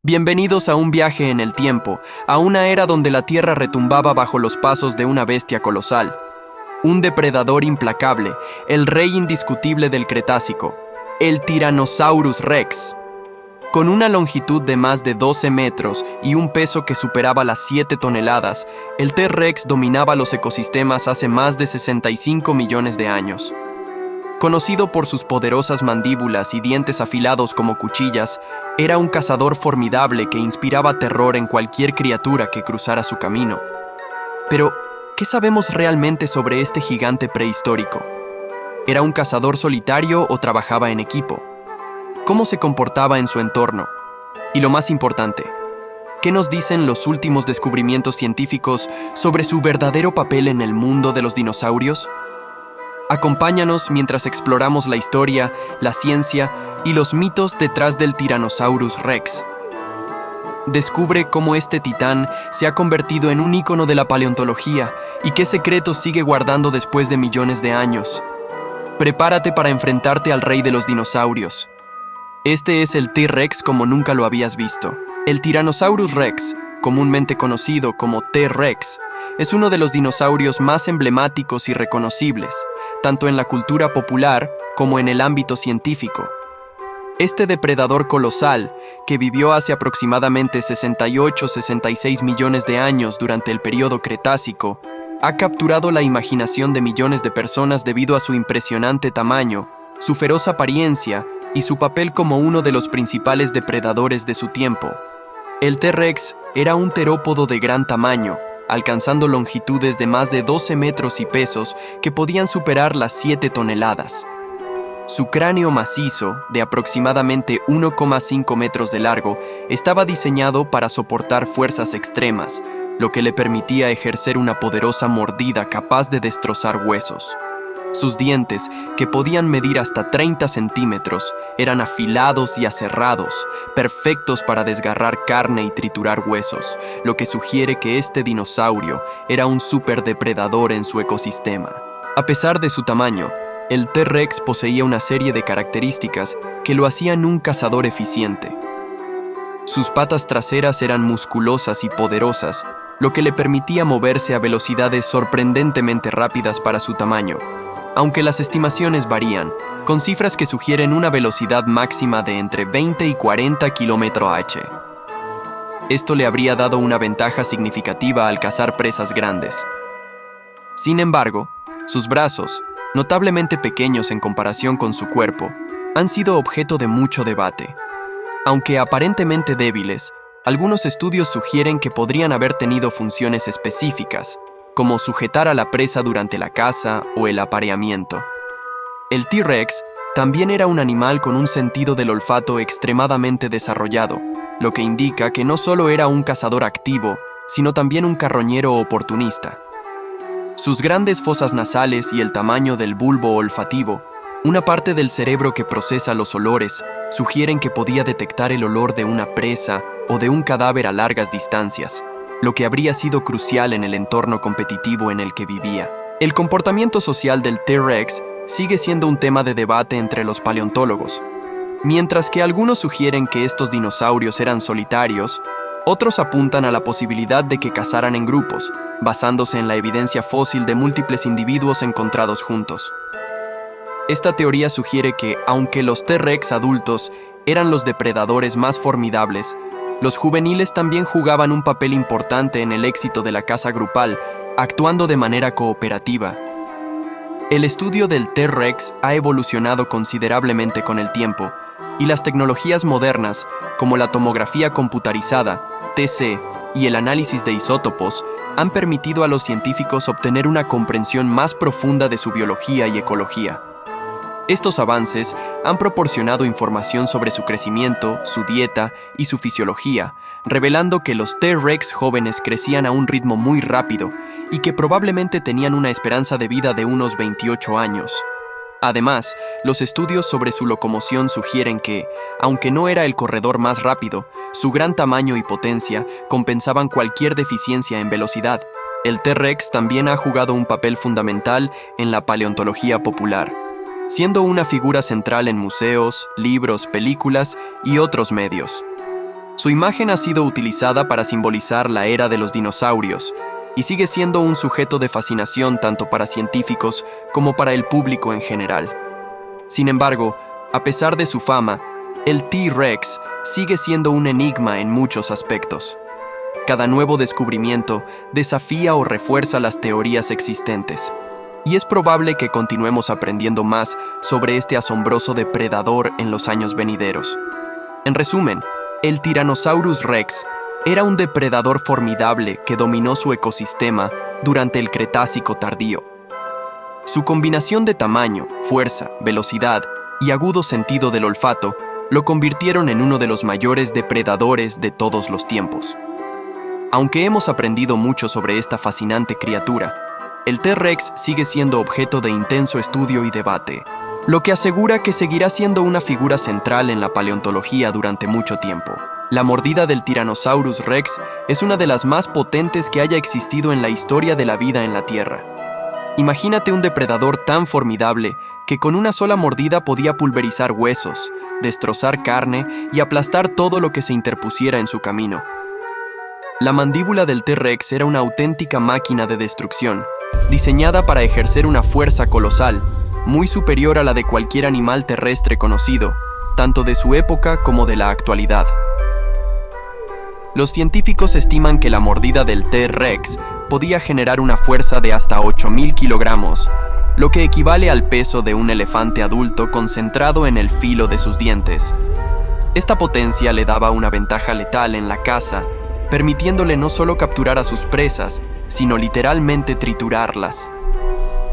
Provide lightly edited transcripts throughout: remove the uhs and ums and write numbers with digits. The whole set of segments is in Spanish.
Bienvenidos a un viaje en el tiempo, a una era donde la Tierra retumbaba bajo los pasos de una bestia colosal. Un depredador implacable, el rey indiscutible del Cretácico, el Tyrannosaurus Rex. Con una longitud de más de 12 metros y un peso que superaba las 7 toneladas, el T-Rex dominaba los ecosistemas hace más de 65 millones de años. Conocido por sus poderosas mandíbulas y dientes afilados como cuchillas, era un cazador formidable que inspiraba terror en cualquier criatura que cruzara su camino. Pero, ¿qué sabemos realmente sobre este gigante prehistórico? ¿Era un cazador solitario o trabajaba en equipo? ¿Cómo se comportaba en su entorno? Y lo más importante, ¿qué nos dicen los últimos descubrimientos científicos sobre su verdadero papel en el mundo de los dinosaurios? Acompáñanos mientras exploramos la historia, la ciencia y los mitos detrás del Tyrannosaurus Rex. Descubre cómo este titán se ha convertido en un ícono de la paleontología y qué secretos sigue guardando después de millones de años. Prepárate para enfrentarte al rey de los dinosaurios. Este es el T-Rex como nunca lo habías visto. El Tyrannosaurus Rex, comúnmente conocido como T-Rex, es uno de los dinosaurios más emblemáticos y reconocibles, tanto en la cultura popular como en el ámbito científico. Este depredador colosal, que vivió hace aproximadamente 68-66 millones de años durante el período Cretácico, ha capturado la imaginación de millones de personas debido a su impresionante tamaño, su feroz apariencia y su papel como uno de los principales depredadores de su tiempo. El T-Rex era un terópodo de gran tamaño, alcanzando longitudes de más de 12 metros y pesos que podían superar las 7 toneladas. Su cráneo macizo, de aproximadamente 1,5 metros de largo, estaba diseñado para soportar fuerzas extremas, lo que le permitía ejercer una poderosa mordida capaz de destrozar huesos. Sus dientes, que podían medir hasta 30 centímetros, eran afilados y aserrados, perfectos para desgarrar carne y triturar huesos, lo que sugiere que este dinosaurio era un superdepredador en su ecosistema. A pesar de su tamaño, el T-Rex poseía una serie de características que lo hacían un cazador eficiente. Sus patas traseras eran musculosas y poderosas, lo que le permitía moverse a velocidades sorprendentemente rápidas para su tamaño, aunque las estimaciones varían, con cifras que sugieren una velocidad máxima de entre 20 y 40 km/h. Esto le habría dado una ventaja significativa al cazar presas grandes. Sin embargo, sus brazos, notablemente pequeños en comparación con su cuerpo, han sido objeto de mucho debate. Aunque aparentemente débiles, algunos estudios sugieren que podrían haber tenido funciones específicas, como sujetar a la presa durante la caza o el apareamiento. El T-Rex también era un animal con un sentido del olfato extremadamente desarrollado, lo que indica que no solo era un cazador activo, sino también un carroñero oportunista. Sus grandes fosas nasales y el tamaño del bulbo olfativo, una parte del cerebro que procesa los olores, sugieren que podía detectar el olor de una presa o de un cadáver a largas distancias, lo que habría sido crucial en el entorno competitivo en el que vivía. El comportamiento social del T-Rex sigue siendo un tema de debate entre los paleontólogos. Mientras que algunos sugieren que estos dinosaurios eran solitarios, otros apuntan a la posibilidad de que cazaran en grupos, basándose en la evidencia fósil de múltiples individuos encontrados juntos. Esta teoría sugiere que, aunque los T-Rex adultos eran los depredadores más formidables, los juveniles también jugaban un papel importante en el éxito de la caza grupal, actuando de manera cooperativa. El estudio del T-Rex ha evolucionado considerablemente con el tiempo, y las tecnologías modernas, como la tomografía computarizada, TC, y el análisis de isótopos, han permitido a los científicos obtener una comprensión más profunda de su biología y ecología. Estos avances han proporcionado información sobre su crecimiento, su dieta y su fisiología, revelando que los T-Rex jóvenes crecían a un ritmo muy rápido y que probablemente tenían una esperanza de vida de unos 28 años. Además, los estudios sobre su locomoción sugieren que, aunque no era el corredor más rápido, su gran tamaño y potencia compensaban cualquier deficiencia en velocidad. El T-Rex también ha jugado un papel fundamental en la paleontología popular, siendo una figura central en museos, libros, películas y otros medios. Su imagen ha sido utilizada para simbolizar la era de los dinosaurios y sigue siendo un sujeto de fascinación tanto para científicos como para el público en general. Sin embargo, a pesar de su fama, el T-Rex sigue siendo un enigma en muchos aspectos. Cada nuevo descubrimiento desafía o refuerza las teorías existentes, y es probable que continuemos aprendiendo más sobre este asombroso depredador en los años venideros. En resumen, el Tyrannosaurus Rex era un depredador formidable que dominó su ecosistema durante el Cretácico tardío. Su combinación de tamaño, fuerza, velocidad y agudo sentido del olfato lo convirtieron en uno de los mayores depredadores de todos los tiempos. Aunque hemos aprendido mucho sobre esta fascinante criatura, el T-Rex sigue siendo objeto de intenso estudio y debate, lo que asegura que seguirá siendo una figura central en la paleontología durante mucho tiempo. La mordida del Tyrannosaurus Rex es una de las más potentes que haya existido en la historia de la vida en la Tierra. Imagínate un depredador tan formidable que con una sola mordida podía pulverizar huesos, destrozar carne y aplastar todo lo que se interpusiera en su camino. La mandíbula del T-Rex era una auténtica máquina de destrucción, diseñada para ejercer una fuerza colosal, muy superior a la de cualquier animal terrestre conocido, tanto de su época como de la actualidad. Los científicos estiman que la mordida del T-Rex podía generar una fuerza de hasta 8.000 kilogramos, lo que equivale al peso de un elefante adulto concentrado en el filo de sus dientes. Esta potencia le daba una ventaja letal en la caza, permitiéndole no solo capturar a sus presas, sino literalmente triturarlas.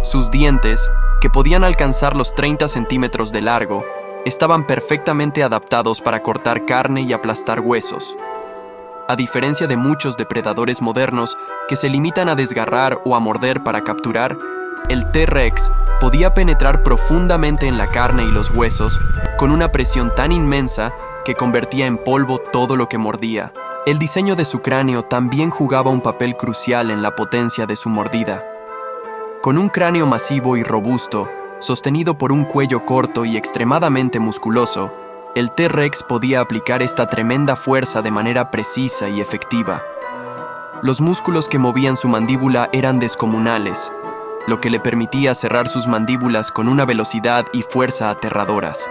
Sus dientes, que podían alcanzar los 30 centímetros de largo, estaban perfectamente adaptados para cortar carne y aplastar huesos. A diferencia de muchos depredadores modernos que se limitan a desgarrar o a morder para capturar, el T-Rex podía penetrar profundamente en la carne y los huesos con una presión tan inmensa que convertía en polvo todo lo que mordía. El diseño de su cráneo también jugaba un papel crucial en la potencia de su mordida. Con un cráneo masivo y robusto, sostenido por un cuello corto y extremadamente musculoso, el T-Rex podía aplicar esta tremenda fuerza de manera precisa y efectiva. Los músculos que movían su mandíbula eran descomunales, lo que le permitía cerrar sus mandíbulas con una velocidad y fuerza aterradoras.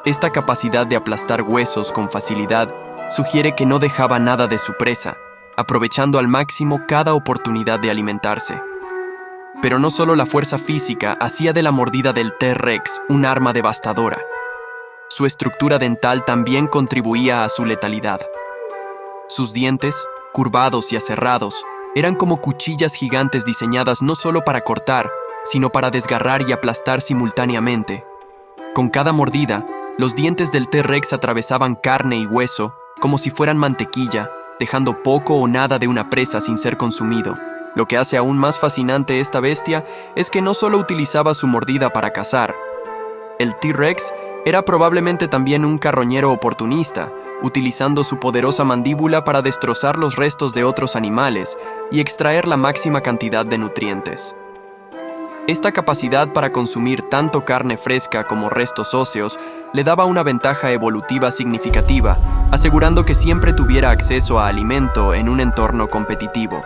Esta capacidad de aplastar huesos con facilidad sugiere que no dejaba nada de su presa, aprovechando al máximo cada oportunidad de alimentarse. Pero no solo la fuerza física hacía de la mordida del T-Rex un arma devastadora. Su estructura dental también contribuía a su letalidad. Sus dientes, curvados y aserrados, eran como cuchillas gigantes diseñadas no solo para cortar, sino para desgarrar y aplastar simultáneamente. Con cada mordida, los dientes del T-Rex atravesaban carne y hueso como si fueran mantequilla, dejando poco o nada de una presa sin ser consumido. Lo que hace aún más fascinante esta bestia es que no solo utilizaba su mordida para cazar. El T-Rex era probablemente también un carroñero oportunista, utilizando su poderosa mandíbula para destrozar los restos de otros animales y extraer la máxima cantidad de nutrientes. Esta capacidad para consumir tanto carne fresca como restos óseos le daba una ventaja evolutiva significativa, asegurando que siempre tuviera acceso a alimento en un entorno competitivo.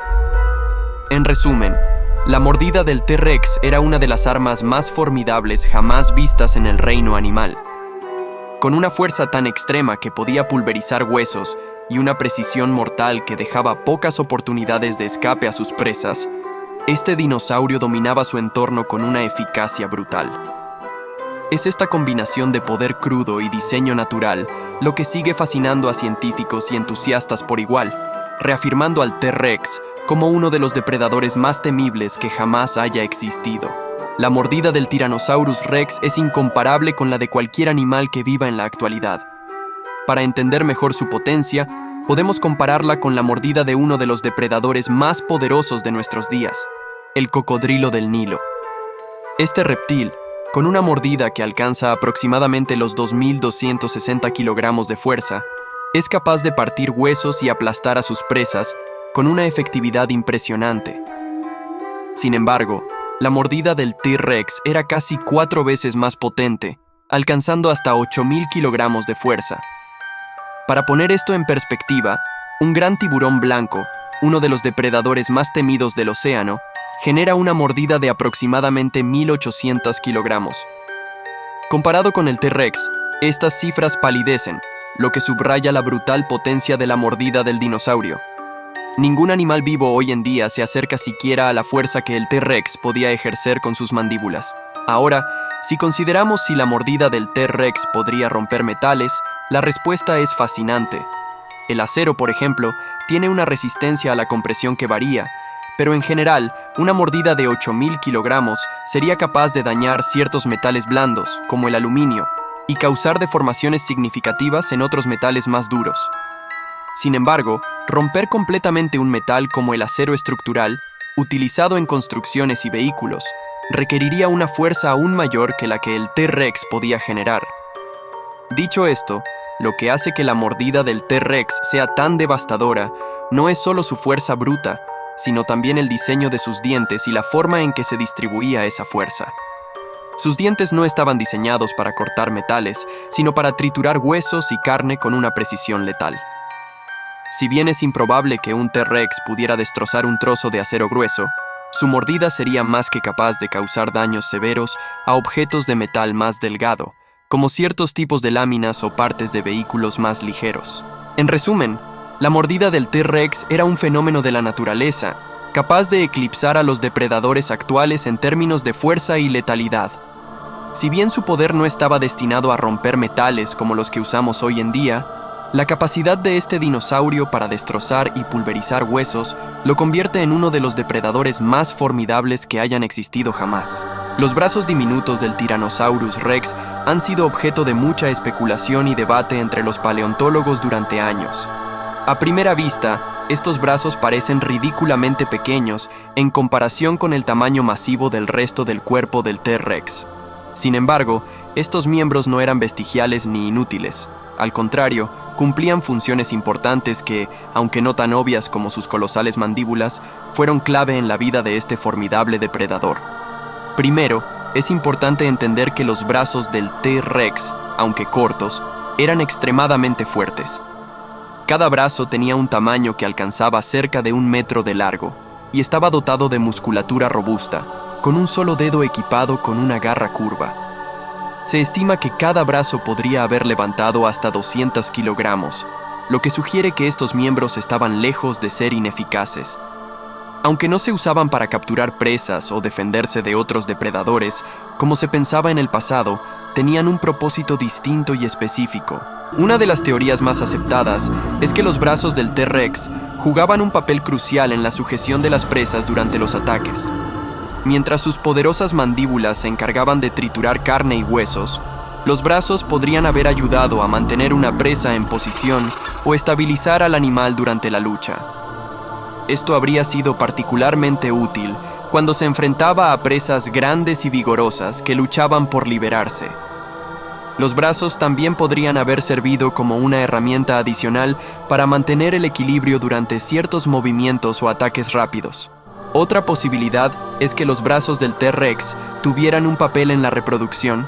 En resumen, la mordida del T-Rex era una de las armas más formidables jamás vistas en el reino animal. Con una fuerza tan extrema que podía pulverizar huesos y una precisión mortal que dejaba pocas oportunidades de escape a sus presas, este dinosaurio dominaba su entorno con una eficacia brutal. Es esta combinación de poder crudo y diseño natural lo que sigue fascinando a científicos y entusiastas por igual, reafirmando al T-Rex como uno de los depredadores más temibles que jamás haya existido. La mordida del Tyrannosaurus Rex es incomparable con la de cualquier animal que viva en la actualidad. Para entender mejor su potencia, podemos compararla con la mordida de uno de los depredadores más poderosos de nuestros días, el cocodrilo del Nilo. Este reptil, con una mordida que alcanza aproximadamente los 2.260 kilogramos de fuerza, es capaz de partir huesos y aplastar a sus presas con una efectividad impresionante. Sin embargo, la mordida del T-Rex era casi 4 veces más potente, alcanzando hasta 8.000 kilogramos de fuerza. Para poner esto en perspectiva, un gran tiburón blanco, uno de los depredadores más temidos del océano, genera una mordida de aproximadamente 1.800 kilogramos. Comparado con el T-Rex, estas cifras palidecen, lo que subraya la brutal potencia de la mordida del dinosaurio. Ningún animal vivo hoy en día se acerca siquiera a la fuerza que el T-Rex podía ejercer con sus mandíbulas. Ahora, si consideramos si la mordida del T-Rex podría romper metales, la respuesta es fascinante. El acero, por ejemplo, tiene una resistencia a la compresión que varía, pero en general, una mordida de 8.000 kilogramos sería capaz de dañar ciertos metales blandos, como el aluminio, y causar deformaciones significativas en otros metales más duros. Sin embargo, romper completamente un metal como el acero estructural, utilizado en construcciones y vehículos, requeriría una fuerza aún mayor que la que el T-Rex podía generar. Dicho esto, lo que hace que la mordida del T-Rex sea tan devastadora no es solo su fuerza bruta, sino también el diseño de sus dientes y la forma en que se distribuía esa fuerza. Sus dientes no estaban diseñados para cortar metales, sino para triturar huesos y carne con una precisión letal. Si bien es improbable que un T-Rex pudiera destrozar un trozo de acero grueso, su mordida sería más que capaz de causar daños severos a objetos de metal más delgado, como ciertos tipos de láminas o partes de vehículos más ligeros. En resumen, la mordida del T-Rex era un fenómeno de la naturaleza, capaz de eclipsar a los depredadores actuales en términos de fuerza y letalidad. Si bien su poder no estaba destinado a romper metales como los que usamos hoy en día, la capacidad de este dinosaurio para destrozar y pulverizar huesos lo convierte en uno de los depredadores más formidables que hayan existido jamás. Los brazos diminutos del Tyrannosaurus Rex han sido objeto de mucha especulación y debate entre los paleontólogos durante años. A primera vista, estos brazos parecen ridículamente pequeños en comparación con el tamaño masivo del resto del cuerpo del T-Rex. Sin embargo, estos miembros no eran vestigiales ni inútiles. Al contrario, cumplían funciones importantes que, aunque no tan obvias como sus colosales mandíbulas, fueron clave en la vida de este formidable depredador. Primero, es importante entender que los brazos del T-Rex, aunque cortos, eran extremadamente fuertes. Cada brazo tenía un tamaño que alcanzaba cerca de 1 metro de largo y estaba dotado de musculatura robusta, con un solo dedo equipado con una garra curva. Se estima que cada brazo podría haber levantado hasta 200 kilogramos, lo que sugiere que estos miembros estaban lejos de ser ineficaces. Aunque no se usaban para capturar presas o defenderse de otros depredadores, como se pensaba en el pasado, tenían un propósito distinto y específico. Una de las teorías más aceptadas es que los brazos del T-Rex jugaban un papel crucial en la sujeción de las presas durante los ataques. Mientras sus poderosas mandíbulas se encargaban de triturar carne y huesos, los brazos podrían haber ayudado a mantener una presa en posición o estabilizar al animal durante la lucha. Esto habría sido particularmente útil cuando se enfrentaba a presas grandes y vigorosas que luchaban por liberarse. Los brazos también podrían haber servido como una herramienta adicional para mantener el equilibrio durante ciertos movimientos o ataques rápidos. Otra posibilidad es que los brazos del T-Rex tuvieran un papel en la reproducción.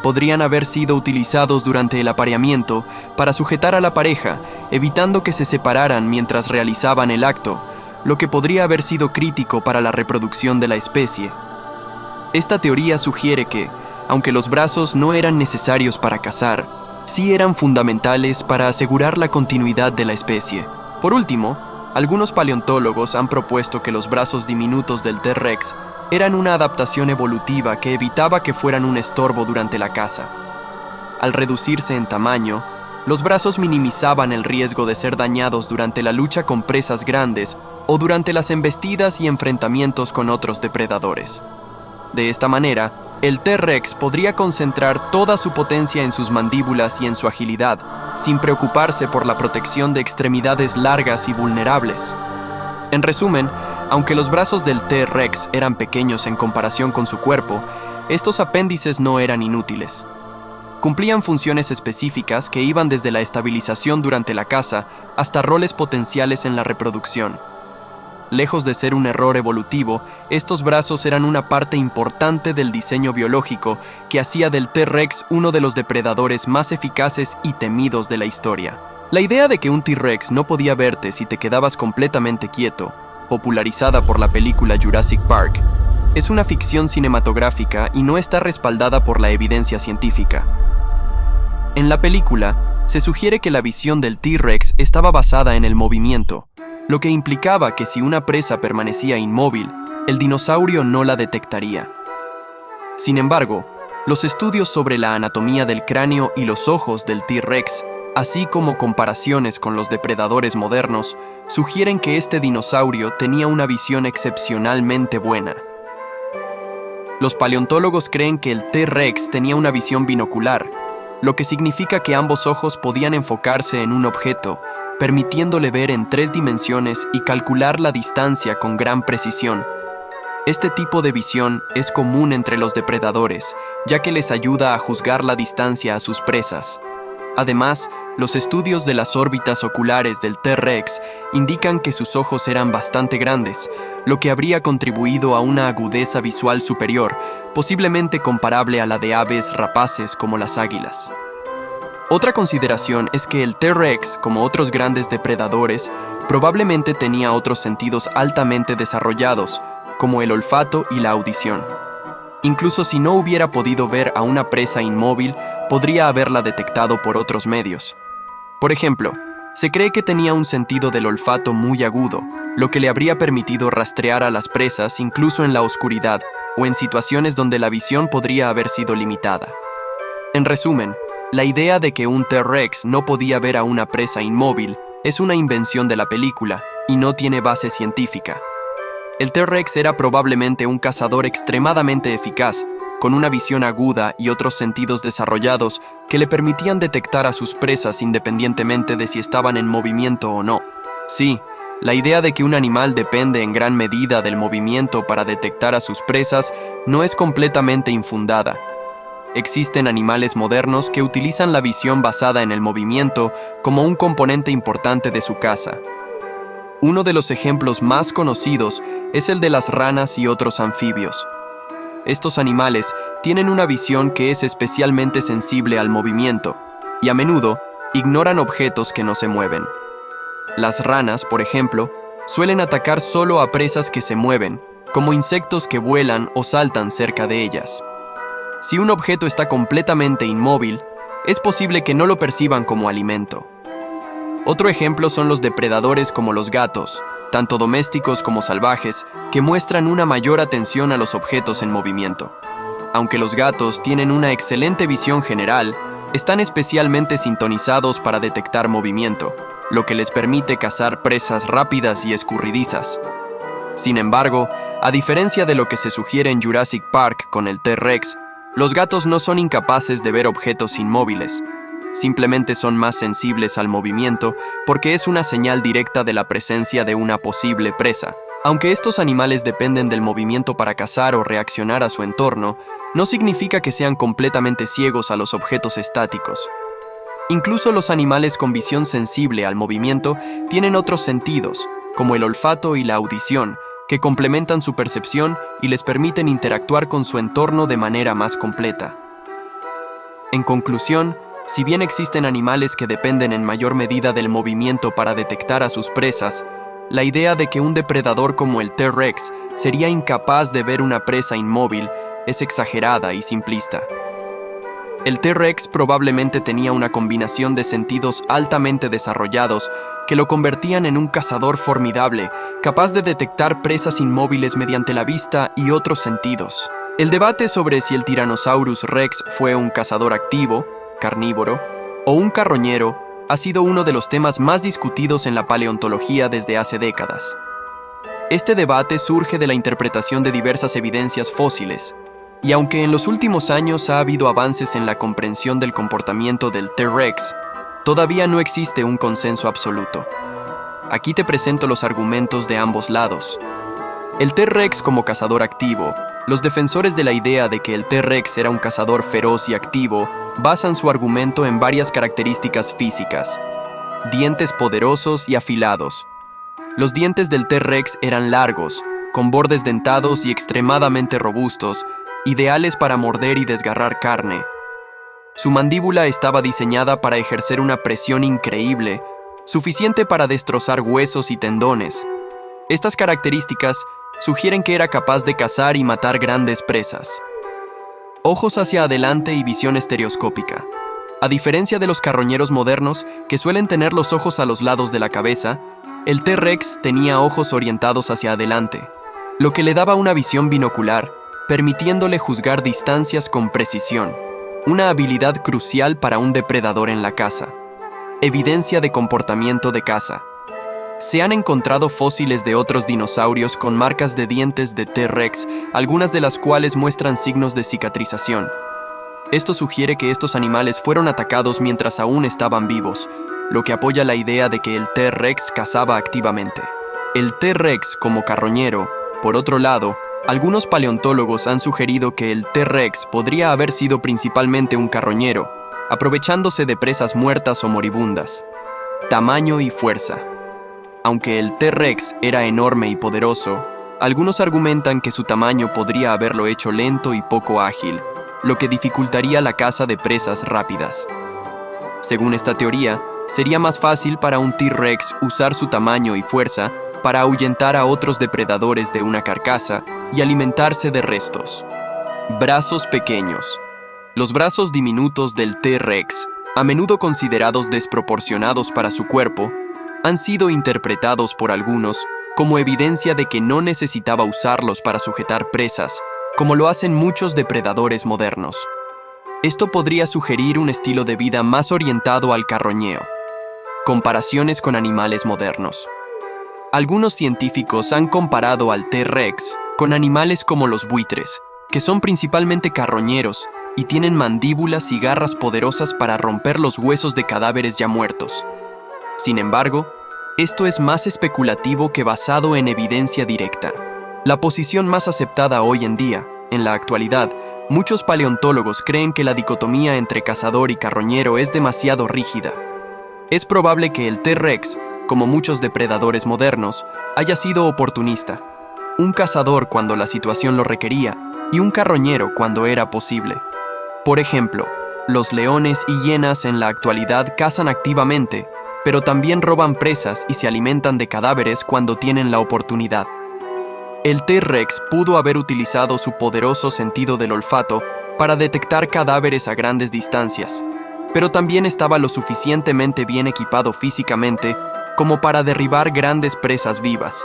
Podrían haber sido utilizados durante el apareamiento para sujetar a la pareja, evitando que se separaran mientras realizaban el acto, lo que podría haber sido crítico para la reproducción de la especie. Esta teoría sugiere que, aunque los brazos no eran necesarios para cazar, sí eran fundamentales para asegurar la continuidad de la especie. Por último, algunos paleontólogos han propuesto que los brazos diminutos del T-Rex eran una adaptación evolutiva que evitaba que fueran un estorbo durante la caza. Al reducirse en tamaño, los brazos minimizaban el riesgo de ser dañados durante la lucha con presas grandes o durante las embestidas y enfrentamientos con otros depredadores. De esta manera, el T-Rex podría concentrar toda su potencia en sus mandíbulas y en su agilidad, sin preocuparse por la protección de extremidades largas y vulnerables. En resumen, aunque los brazos del T-Rex eran pequeños en comparación con su cuerpo, estos apéndices no eran inútiles. Cumplían funciones específicas que iban desde la estabilización durante la caza hasta roles potenciales en la reproducción. Lejos de ser un error evolutivo, estos brazos eran una parte importante del diseño biológico que hacía del T-Rex uno de los depredadores más eficaces y temidos de la historia. La idea de que un T-Rex no podía verte si te quedabas completamente quieto, popularizada por la película Jurassic Park, es una ficción cinematográfica y no está respaldada por la evidencia científica. En la película, se sugiere que la visión del T-Rex estaba basada en el movimiento, lo que implicaba que si una presa permanecía inmóvil, el dinosaurio no la detectaría. Sin embargo, los estudios sobre la anatomía del cráneo y los ojos del T-Rex, así como comparaciones con los depredadores modernos, sugieren que este dinosaurio tenía una visión excepcionalmente buena. Los paleontólogos creen que el T-Rex tenía una visión binocular, lo que significa que ambos ojos podían enfocarse en un objeto, permitiéndole ver en 3 dimensiones y calcular la distancia con gran precisión. Este tipo de visión es común entre los depredadores, ya que les ayuda a juzgar la distancia a sus presas. Además, los estudios de las órbitas oculares del T-Rex indican que sus ojos eran bastante grandes, lo que habría contribuido a una agudeza visual superior, posiblemente comparable a la de aves rapaces como las águilas. Otra consideración es que el T-Rex, como otros grandes depredadores, probablemente tenía otros sentidos altamente desarrollados, como el olfato y la audición. Incluso si no hubiera podido ver a una presa inmóvil, podría haberla detectado por otros medios. Por ejemplo, se cree que tenía un sentido del olfato muy agudo, lo que le habría permitido rastrear a las presas incluso en la oscuridad o en situaciones donde la visión podría haber sido limitada. En resumen, la idea de que un T-Rex no podía ver a una presa inmóvil es una invención de la película y no tiene base científica. El T-Rex era probablemente un cazador extremadamente eficaz, con una visión aguda y otros sentidos desarrollados que le permitían detectar a sus presas independientemente de si estaban en movimiento o no. Sí, la idea de que un animal depende en gran medida del movimiento para detectar a sus presas no es completamente infundada. Existen animales modernos que utilizan la visión basada en el movimiento como un componente importante de su caza. Uno de los ejemplos más conocidos es el de las ranas y otros anfibios. Estos animales tienen una visión que es especialmente sensible al movimiento y a menudo ignoran objetos que no se mueven. Las ranas, por ejemplo, suelen atacar solo a presas que se mueven, como insectos que vuelan o saltan cerca de ellas. Si un objeto está completamente inmóvil, es posible que no lo perciban como alimento. Otro ejemplo son los depredadores como los gatos, tanto domésticos como salvajes, que muestran una mayor atención a los objetos en movimiento. Aunque los gatos tienen una excelente visión general, están especialmente sintonizados para detectar movimiento, lo que les permite cazar presas rápidas y escurridizas. Sin embargo, a diferencia de lo que se sugiere en Jurassic Park con el T-Rex, los gatos no son incapaces de ver objetos inmóviles. Simplemente son más sensibles al movimiento porque es una señal directa de la presencia de una posible presa. Aunque estos animales dependen del movimiento para cazar o reaccionar a su entorno, no significa que sean completamente ciegos a los objetos estáticos. Incluso los animales con visión sensible al movimiento tienen otros sentidos, como el olfato y la audición, que complementan su percepción y les permiten interactuar con su entorno de manera más completa. En conclusión, si bien existen animales que dependen en mayor medida del movimiento para detectar a sus presas, la idea de que un depredador como el T-Rex sería incapaz de ver una presa inmóvil es exagerada y simplista. El T-Rex probablemente tenía una combinación de sentidos altamente desarrollados que lo convertían en un cazador formidable, capaz de detectar presas inmóviles mediante la vista y otros sentidos. El debate sobre si el Tyrannosaurus Rex fue un cazador activo, carnívoro, o un carroñero ha sido uno de los temas más discutidos en la paleontología desde hace décadas. Este debate surge de la interpretación de diversas evidencias fósiles, y aunque en los últimos años ha habido avances en la comprensión del comportamiento del T-Rex, todavía no existe un consenso absoluto. Aquí te presento los argumentos de ambos lados. El T-Rex como cazador activo. Los defensores de la idea de que el T-Rex era un cazador feroz y activo basan su argumento en varias características físicas. Dientes poderosos y afilados. Los dientes del T-Rex eran largos, con bordes dentados y extremadamente robustos, ideales para morder y desgarrar carne. Su mandíbula estaba diseñada para ejercer una presión increíble, suficiente para destrozar huesos y tendones. Estas características sugieren que era capaz de cazar y matar grandes presas. Ojos hacia adelante y visión estereoscópica. A diferencia de los carroñeros modernos, que suelen tener los ojos a los lados de la cabeza, el T-Rex tenía ojos orientados hacia adelante, lo que le daba una visión binocular, permitiéndole juzgar distancias con precisión, una habilidad crucial para un depredador en la caza. Evidencia de comportamiento de caza. Se han encontrado fósiles de otros dinosaurios con marcas de dientes de T-Rex, algunas de las cuales muestran signos de cicatrización. Esto sugiere que estos animales fueron atacados mientras aún estaban vivos, lo que apoya la idea de que el T-Rex cazaba activamente. El T-Rex como carroñero, por otro lado, algunos paleontólogos han sugerido que el T-Rex podría haber sido principalmente un carroñero, aprovechándose de presas muertas o moribundas. Tamaño y fuerza. Aunque el T-Rex era enorme y poderoso, algunos argumentan que su tamaño podría haberlo hecho lento y poco ágil, lo que dificultaría la caza de presas rápidas. Según esta teoría, sería más fácil para un T-Rex usar su tamaño y fuerza para ahuyentar a otros depredadores de una carcasa y alimentarse de restos. Brazos pequeños. Los brazos diminutos del T-Rex, a menudo considerados desproporcionados para su cuerpo, han sido interpretados por algunos como evidencia de que no necesitaba usarlos para sujetar presas, como lo hacen muchos depredadores modernos. Esto podría sugerir un estilo de vida más orientado al carroñeo. Comparaciones con animales modernos. Algunos científicos han comparado al T-Rex con animales como los buitres, que son principalmente carroñeros y tienen mandíbulas y garras poderosas para romper los huesos de cadáveres ya muertos. Sin embargo, esto es más especulativo que basado en evidencia directa. La posición más aceptada hoy en día, en la actualidad, muchos paleontólogos creen que la dicotomía entre cazador y carroñero es demasiado rígida. Es probable que el T-Rex, como muchos depredadores modernos, haya sido oportunista, un cazador cuando la situación lo requería y un carroñero cuando era posible. Por ejemplo, los leones y hienas en la actualidad cazan activamente, pero también roban presas y se alimentan de cadáveres cuando tienen la oportunidad. El T-Rex pudo haber utilizado su poderoso sentido del olfato para detectar cadáveres a grandes distancias, pero también estaba lo suficientemente bien equipado físicamente como para derribar grandes presas vivas.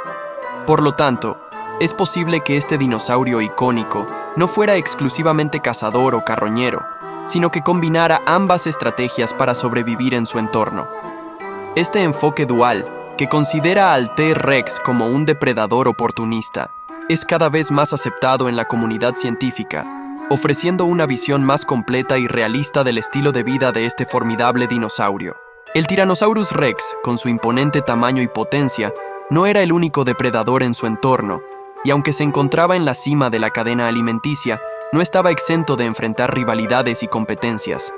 Por lo tanto, es posible que este dinosaurio icónico no fuera exclusivamente cazador o carroñero, sino que combinara ambas estrategias para sobrevivir en su entorno. Este enfoque dual, que considera al T-Rex como un depredador oportunista, es cada vez más aceptado en la comunidad científica, ofreciendo una visión más completa y realista del estilo de vida de este formidable dinosaurio. El Tyrannosaurus Rex, con su imponente tamaño y potencia, no era el único depredador en su entorno, y aunque se encontraba en la cima de la cadena alimenticia, no estaba exento de enfrentar rivalidades y competencias.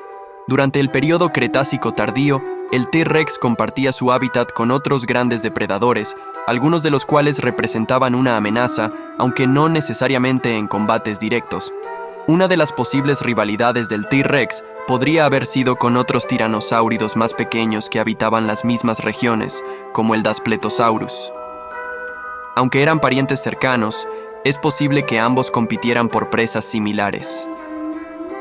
Durante el período Cretácico tardío, el T-Rex compartía su hábitat con otros grandes depredadores, algunos de los cuales representaban una amenaza, aunque no necesariamente en combates directos. Una de las posibles rivalidades del T-Rex podría haber sido con otros tiranosáuridos más pequeños que habitaban las mismas regiones, como el Daspletosaurus. Aunque eran parientes cercanos, es posible que ambos compitieran por presas similares.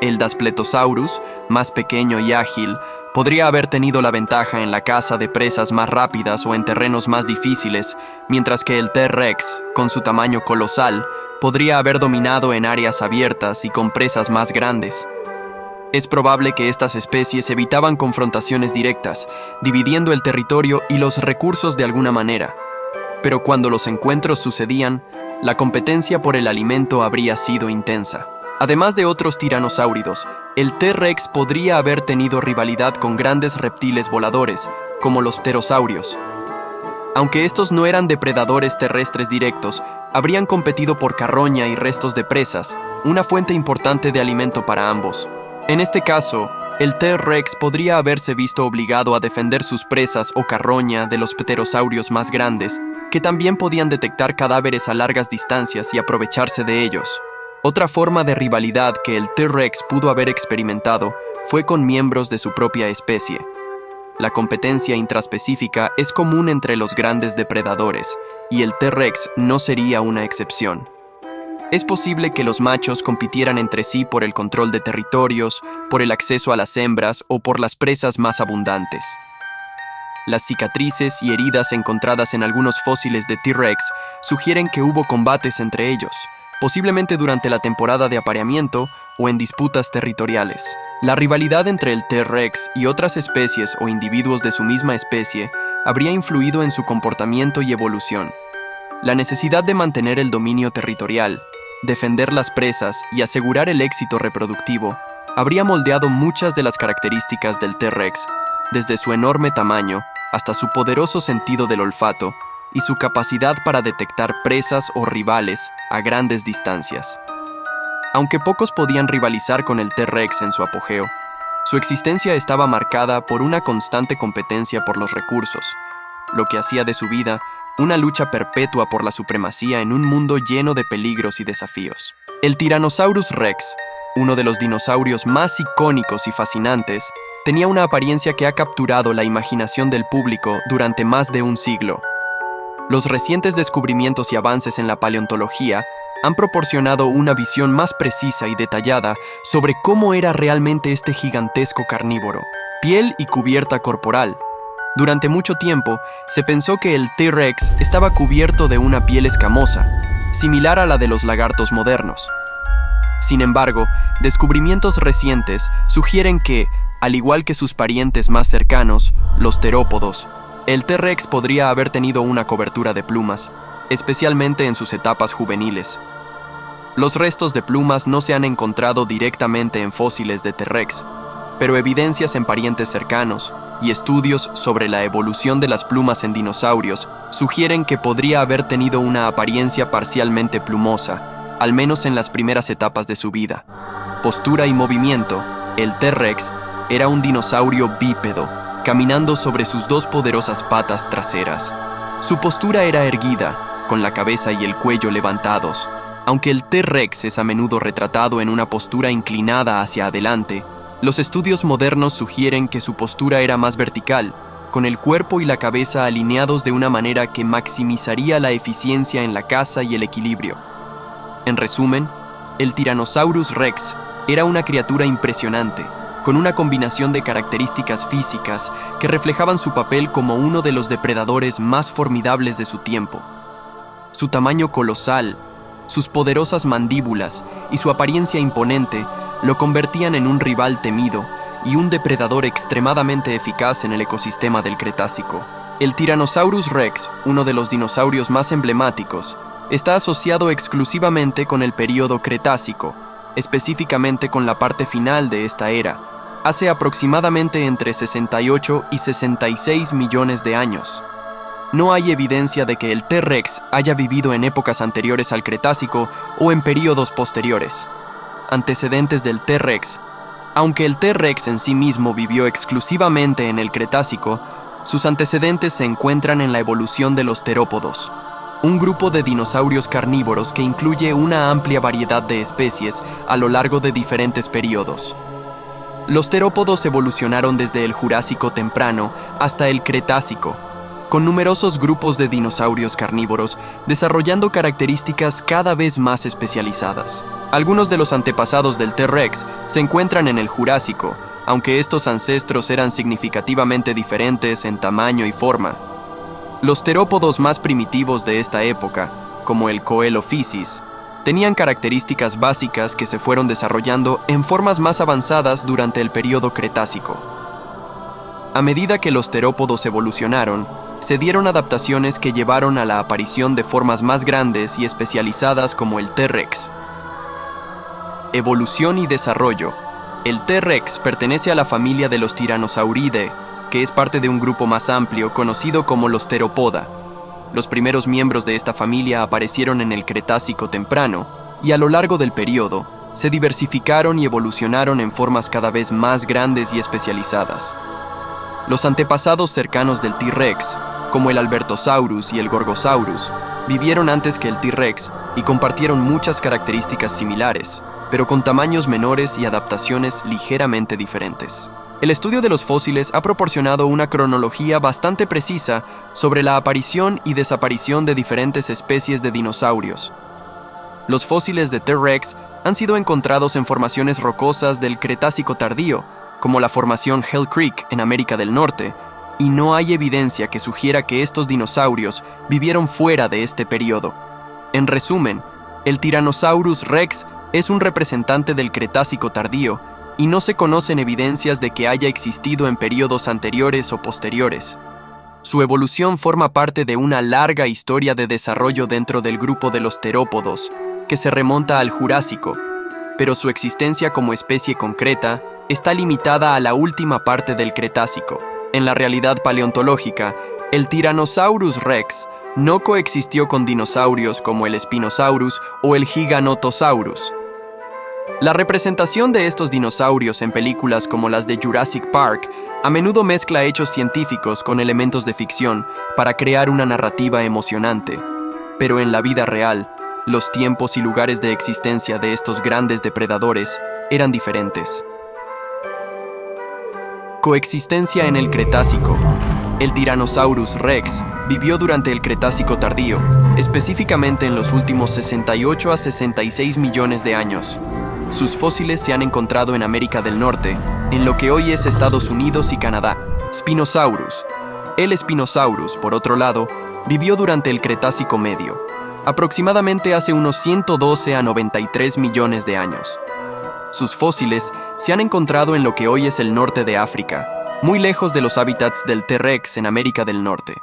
El Daspletosaurus, más pequeño y ágil, podría haber tenido la ventaja en la caza de presas más rápidas o en terrenos más difíciles, mientras que el T-Rex, con su tamaño colosal, podría haber dominado en áreas abiertas y con presas más grandes. Es probable que estas especies evitaban confrontaciones directas, dividiendo el territorio y los recursos de alguna manera. Pero cuando los encuentros sucedían, la competencia por el alimento habría sido intensa. Además de otros tiranosáuridos, el T-Rex podría haber tenido rivalidad con grandes reptiles voladores, como los pterosaurios. Aunque estos no eran depredadores terrestres directos, habrían competido por carroña y restos de presas, una fuente importante de alimento para ambos. En este caso, el T-Rex podría haberse visto obligado a defender sus presas o carroña de los pterosaurios más grandes, que también podían detectar cadáveres a largas distancias y aprovecharse de ellos. Otra forma de rivalidad que el T-Rex pudo haber experimentado fue con miembros de su propia especie. La competencia intraspecífica es común entre los grandes depredadores, y el T-Rex no sería una excepción. Es posible que los machos compitieran entre sí por el control de territorios, por el acceso a las hembras o por las presas más abundantes. Las cicatrices y heridas encontradas en algunos fósiles de T-Rex sugieren que hubo combates entre ellos, posiblemente durante la temporada de apareamiento o en disputas territoriales. La rivalidad entre el T-Rex y otras especies o individuos de su misma especie habría influido en su comportamiento y evolución. La necesidad de mantener el dominio territorial, defender las presas y asegurar el éxito reproductivo habría moldeado muchas de las características del T-Rex, desde su enorme tamaño hasta su poderoso sentido del olfato y su capacidad para detectar presas o rivales a grandes distancias. Aunque pocos podían rivalizar con el T-Rex en su apogeo, su existencia estaba marcada por una constante competencia por los recursos, lo que hacía de su vida una lucha perpetua por la supremacía en un mundo lleno de peligros y desafíos. El Tyrannosaurus Rex, uno de los dinosaurios más icónicos y fascinantes, tenía una apariencia que ha capturado la imaginación del público durante más de un siglo. Los recientes descubrimientos y avances en la paleontología han proporcionado una visión más precisa y detallada sobre cómo era realmente este gigantesco carnívoro. Piel y cubierta corporal. Durante mucho tiempo, se pensó que el T-Rex estaba cubierto de una piel escamosa, similar a la de los lagartos modernos. Sin embargo, descubrimientos recientes sugieren que, al igual que sus parientes más cercanos, los terópodos, el T-Rex podría haber tenido una cobertura de plumas, especialmente en sus etapas juveniles. Los restos de plumas no se han encontrado directamente en fósiles de T-Rex, pero evidencias en parientes cercanos y estudios sobre la evolución de las plumas en dinosaurios sugieren que podría haber tenido una apariencia parcialmente plumosa, al menos en las primeras etapas de su vida. Postura y movimiento, el T-Rex era un dinosaurio bípedo, caminando sobre sus dos poderosas patas traseras. Su postura era erguida, con la cabeza y el cuello levantados. Aunque el T-Rex es a menudo retratado en una postura inclinada hacia adelante, los estudios modernos sugieren que su postura era más vertical, con el cuerpo y la cabeza alineados de una manera que maximizaría la eficiencia en la caza y el equilibrio. En resumen, el Tyrannosaurus Rex era una criatura impresionante, con una combinación de características físicas que reflejaban su papel como uno de los depredadores más formidables de su tiempo. Su tamaño colosal, sus poderosas mandíbulas y su apariencia imponente lo convertían en un rival temido y un depredador extremadamente eficaz en el ecosistema del Cretácico. El Tyrannosaurus Rex, uno de los dinosaurios más emblemáticos, está asociado exclusivamente con el período Cretácico, específicamente con la parte final de esta era, hace aproximadamente entre 68 y 66 millones de años. No hay evidencia de que el T-Rex haya vivido en épocas anteriores al Cretácico o en períodos posteriores. Antecedentes del T-Rex. Aunque el T-Rex en sí mismo vivió exclusivamente en el Cretácico, sus antecedentes se encuentran en la evolución de los terópodos, un grupo de dinosaurios carnívoros que incluye una amplia variedad de especies a lo largo de diferentes períodos. Los terópodos evolucionaron desde el Jurásico temprano hasta el Cretácico, con numerosos grupos de dinosaurios carnívoros desarrollando características cada vez más especializadas. Algunos de los antepasados del T-Rex se encuentran en el Jurásico, aunque estos ancestros eran significativamente diferentes en tamaño y forma. Los terópodos más primitivos de esta época, como el Coelophysis, tenían características básicas que se fueron desarrollando en formas más avanzadas durante el período Cretácico. A medida que los terópodos evolucionaron, se dieron adaptaciones que llevaron a la aparición de formas más grandes y especializadas como el T-Rex. Evolución y desarrollo. El T-Rex pertenece a la familia de los Tyrannosauridae, que es parte de un grupo más amplio conocido como los Theropoda. Los primeros miembros de esta familia aparecieron en el Cretácico temprano y a lo largo del periodo se diversificaron y evolucionaron en formas cada vez más grandes y especializadas. Los antepasados cercanos del T-Rex, como el Albertosaurus y el Gorgosaurus, vivieron antes que el T-Rex y compartieron muchas características similares, pero con tamaños menores y adaptaciones ligeramente diferentes. El estudio de los fósiles ha proporcionado una cronología bastante precisa sobre la aparición y desaparición de diferentes especies de dinosaurios. Los fósiles de T-Rex han sido encontrados en formaciones rocosas del Cretácico tardío, como la formación Hell Creek en América del Norte, y no hay evidencia que sugiera que estos dinosaurios vivieron fuera de este periodo. En resumen, el Tyrannosaurus Rex es un representante del Cretácico tardío, y no se conocen evidencias de que haya existido en periodos anteriores o posteriores. Su evolución forma parte de una larga historia de desarrollo dentro del grupo de los terópodos, que se remonta al Jurásico, pero su existencia como especie concreta está limitada a la última parte del Cretácico. En la realidad paleontológica, el Tyrannosaurus Rex no coexistió con dinosaurios como el Spinosaurus o el Giganotosaurus. La representación de estos dinosaurios en películas como las de Jurassic Park a menudo mezcla hechos científicos con elementos de ficción para crear una narrativa emocionante. Pero en la vida real, los tiempos y lugares de existencia de estos grandes depredadores eran diferentes. Coexistencia en el Cretácico. El Tyrannosaurus Rex vivió durante el Cretácico tardío, específicamente en los últimos 68 a 66 millones de años. Sus fósiles se han encontrado en América del Norte, en lo que hoy es Estados Unidos y Canadá. Spinosaurus. El Spinosaurus, por otro lado, vivió durante el Cretácico medio, aproximadamente hace unos 112 a 93 millones de años. Sus fósiles se han encontrado en lo que hoy es el norte de África, muy lejos de los hábitats del T-Rex en América del Norte.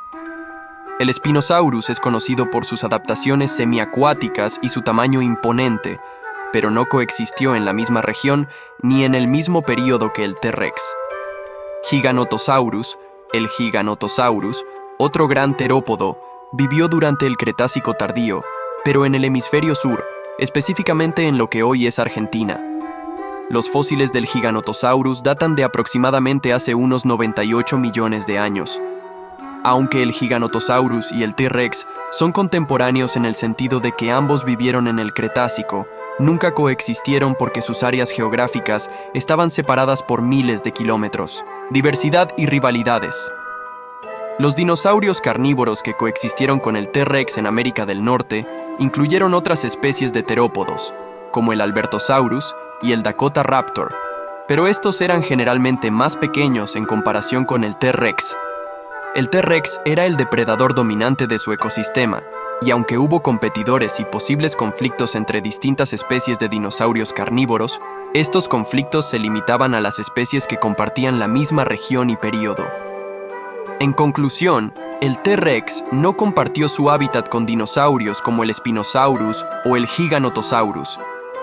El Spinosaurus es conocido por sus adaptaciones semiacuáticas y su tamaño imponente, pero no coexistió en la misma región ni en el mismo período que el T-Rex. Giganotosaurus, el Giganotosaurus, otro gran terópodo, vivió durante el Cretácico tardío, pero en el hemisferio sur, específicamente en lo que hoy es Argentina. Los fósiles del Giganotosaurus datan de aproximadamente hace unos 98 millones de años. Aunque el Giganotosaurus y el T-Rex son contemporáneos en el sentido de que ambos vivieron en el Cretácico, nunca coexistieron porque sus áreas geográficas estaban separadas por miles de kilómetros. Diversidad y rivalidades. Los dinosaurios carnívoros que coexistieron con el T-Rex en América del Norte incluyeron otras especies de terópodos, como el Albertosaurus y el Dakota Raptor, pero estos eran generalmente más pequeños en comparación con el T-Rex. El T-Rex era el depredador dominante de su ecosistema, y aunque hubo competidores y posibles conflictos entre distintas especies de dinosaurios carnívoros, estos conflictos se limitaban a las especies que compartían la misma región y período. En conclusión, el T-Rex no compartió su hábitat con dinosaurios como el Spinosaurus o el Giganotosaurus,